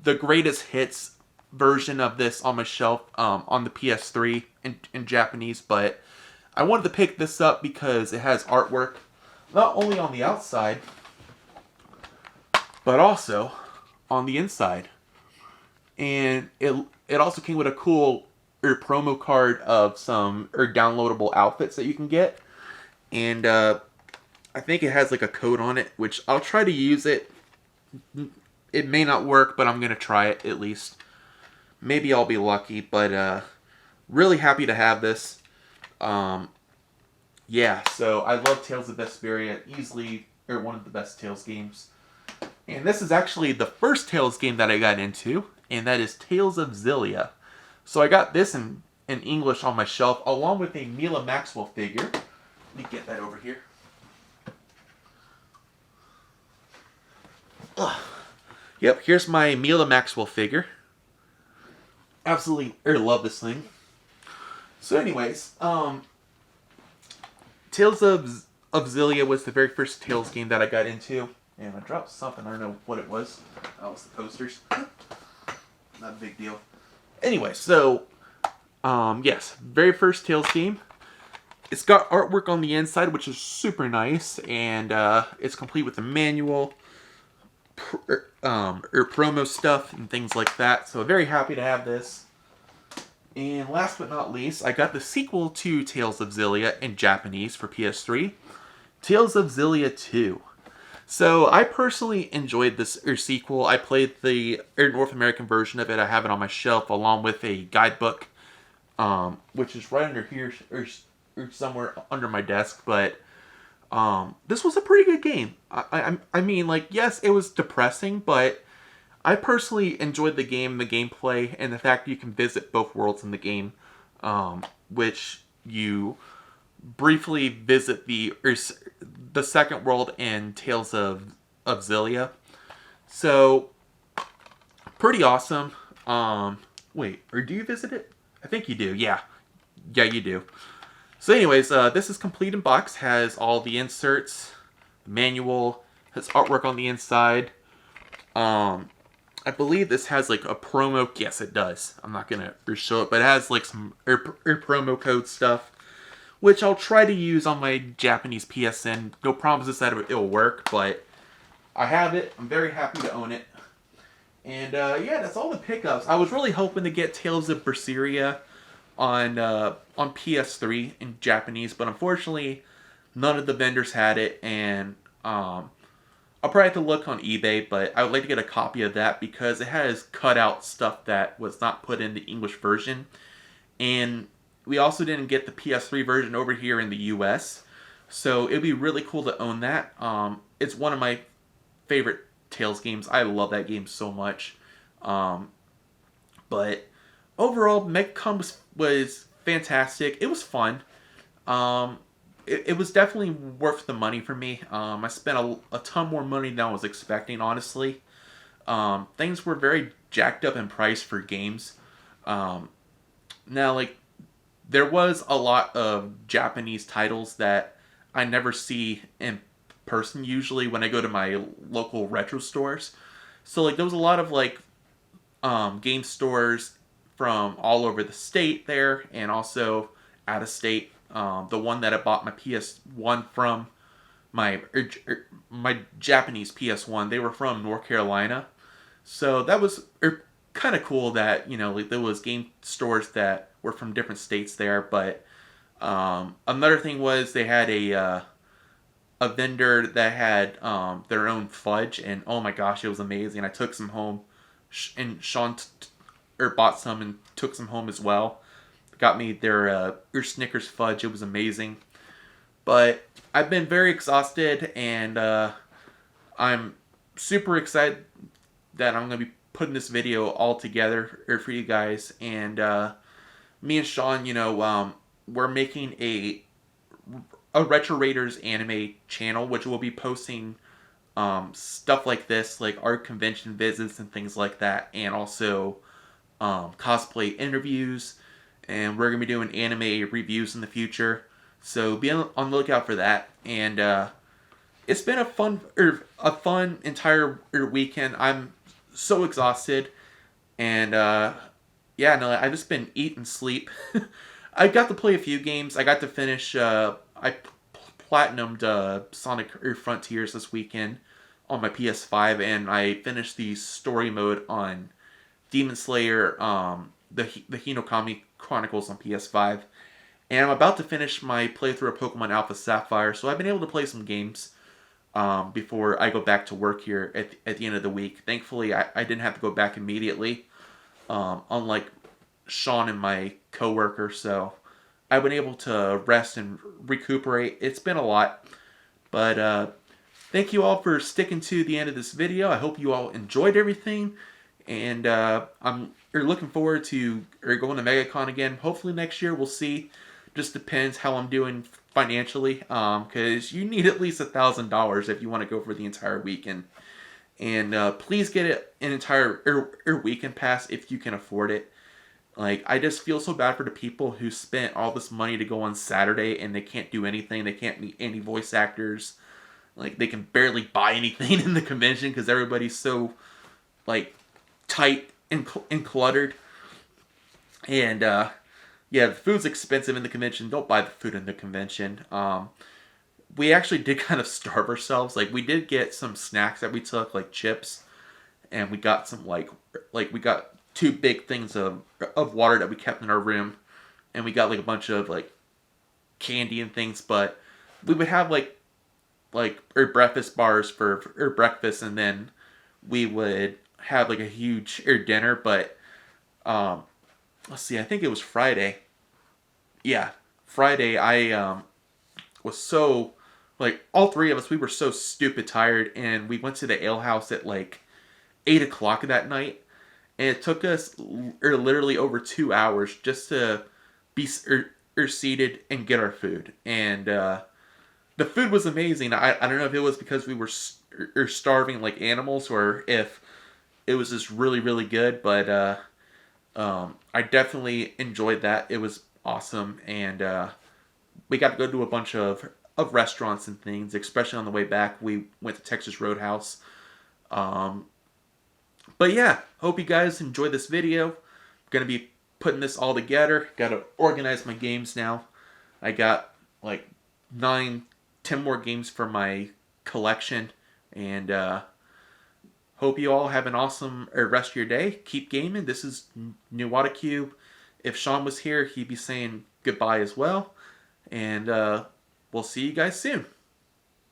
greatest hits version of this on my shelf on the PS3 in Japanese, but I wanted to pick this up because it has artwork not only on the outside but also on the inside, and it also came with a cool promo card of some downloadable outfits that you can get, and I think it has like a code on it, which I'll try to use it. It may not work, but I'm gonna try it at least. Maybe I'll be lucky, but really happy to have this. Yeah, so I love Tales of Vesperia, easily one of the best Tales games. And this is actually the first Tales game that I got into, and that is Tales of Xillia. So I got this in English on my shelf, along with a Mila Maxwell figure. Let me get that over here. Yep, here's my Mila Maxwell figure. Absolutely love this thing. So anyways, Tales of Xillia was the very first Tales game that I got into. And I dropped something, I don't know what it was. Oh, it's the posters. Not a big deal. Anyway, so, yes, very first Tales game. It's got artwork on the inside, which is super nice, and it's complete with a manual, promo stuff, and things like that. So very happy to have this. And last but not least, I got the sequel to Tales of Xillia in Japanese for PS3, Tales of Xillia 2. So I personally enjoyed this sequel. I played the North American version of it. I have it on my shelf along with a guidebook, which is right under here or somewhere under my desk. But this was a pretty good game. I mean, like, yes, it was depressing, but I personally enjoyed the game, the gameplay, and the fact you can visit both worlds in the game, which you briefly visit the second world in Tales of Xillia. So, pretty awesome. Wait, or do you visit it? I think you do, yeah. Yeah, you do. So anyways, this is complete in box, has all the inserts, the manual, has artwork on the inside. I believe this has like a promo, yes it does. I'm not gonna show it, but it has like some promo code stuff, which I'll try to use on my Japanese PSN. No promises that it'll work, but I have it. I'm very happy to own it. And yeah, that's all the pickups. I was really hoping to get Tales of Berseria on PS3 in Japanese, but unfortunately, none of the vendors had it. And I'll probably have to look on eBay, but I would like to get a copy of that because it has cut out stuff that was not put in the English version. And we also didn't get the PS3 version over here in the US, so it'd be really cool to own that. It's one of my favorite Tales games. I love that game so much. But overall, MegaCon was fantastic. It was fun. It was definitely worth the money for me. I spent a ton more money than I was expecting, honestly. Things were very jacked up in price for games. Now, like, there was a lot of Japanese titles that I never see in person usually when I go to my local retro stores. So, like, there was a lot of, like, game stores from all over the state there and also out of state. The one that I bought my PS1 from, my Japanese PS1, they were from North Carolina. So that was kind of cool that, you know, like, there was game stores that were from different states there. But another thing was they had a vendor that had their own fudge, and oh my gosh, it was amazing. I took some home, and Sean bought some and took some home as well. Got me their Snickers fudge. It was amazing. But I've been very exhausted, and I'm super excited that I'm going to be putting this video all together for you guys. And me and Sean, you know, we're making a Retro Raiders anime channel, which will be posting stuff like this, like our convention visits and things like that, and also cosplay interviews. And we're going to be doing anime reviews in the future. So be on the lookout for that. And it's been a fun entire weekend. I'm so exhausted. And yeah, no, I've just been eat and sleep. I got to play a few games. I got to finish, I platinumed Sonic Frontiers this weekend on my PS5. And I finished the story mode on Demon Slayer, the Hinokami Chronicles on PS5. And I'm about to finish my playthrough of Pokemon Alpha Sapphire, so I've been able to play some games before I go back to work here at the end of the week. Thankfully, I didn't have to go back immediately, unlike Sean and my coworker, so I've been able to rest and recuperate. It's been a lot, but thank you all for sticking to the end of this video. I hope you all enjoyed everything, and I'm looking forward to going to MegaCon again. Hopefully next year, we'll see. Just depends how I'm doing financially, because you need at least $1,000 if you want to go for the entire weekend. And please get an entire weekend pass if you can afford it. Like, I just feel so bad for the people who spent all this money to go on Saturday and they can't do anything. They can't meet any voice actors. Like, they can barely buy anything in the convention because everybody's so, like, tight and cluttered. And yeah, the food's expensive in the convention. Don't buy the food in the convention. We actually did kind of starve ourselves. Like, we did get some snacks that we took, like chips, and we got some like we got 2 big things of water that we kept in our room, and we got like a bunch of like candy and things. But we would have like breakfast bars for breakfast, and then we would have like a huge dinner. But let's see, I think it was Friday. Yeah, Friday, I was so, like, all 3 of us, we were so stupid tired, and we went to the ale house at, like, 8 o'clock that night, and it took us literally over 2 hours just to be seated and get our food. And the food was amazing. I don't know if it was because we were starving like animals, or if it was just really, really good, but I definitely enjoyed that. It was awesome, and we got to go to a bunch of restaurants and things, especially on the way back. We went to Texas Roadhouse. But yeah, hope you guys enjoyed this video. I'm going to be putting this all together. Got to organize my games now. I got like 9, 10 more games for my collection, and hope you all have an awesome rest of your day. Keep gaming. This is Nuwata Cube. If Sean was here, he'd be saying goodbye as well. And we'll see you guys soon.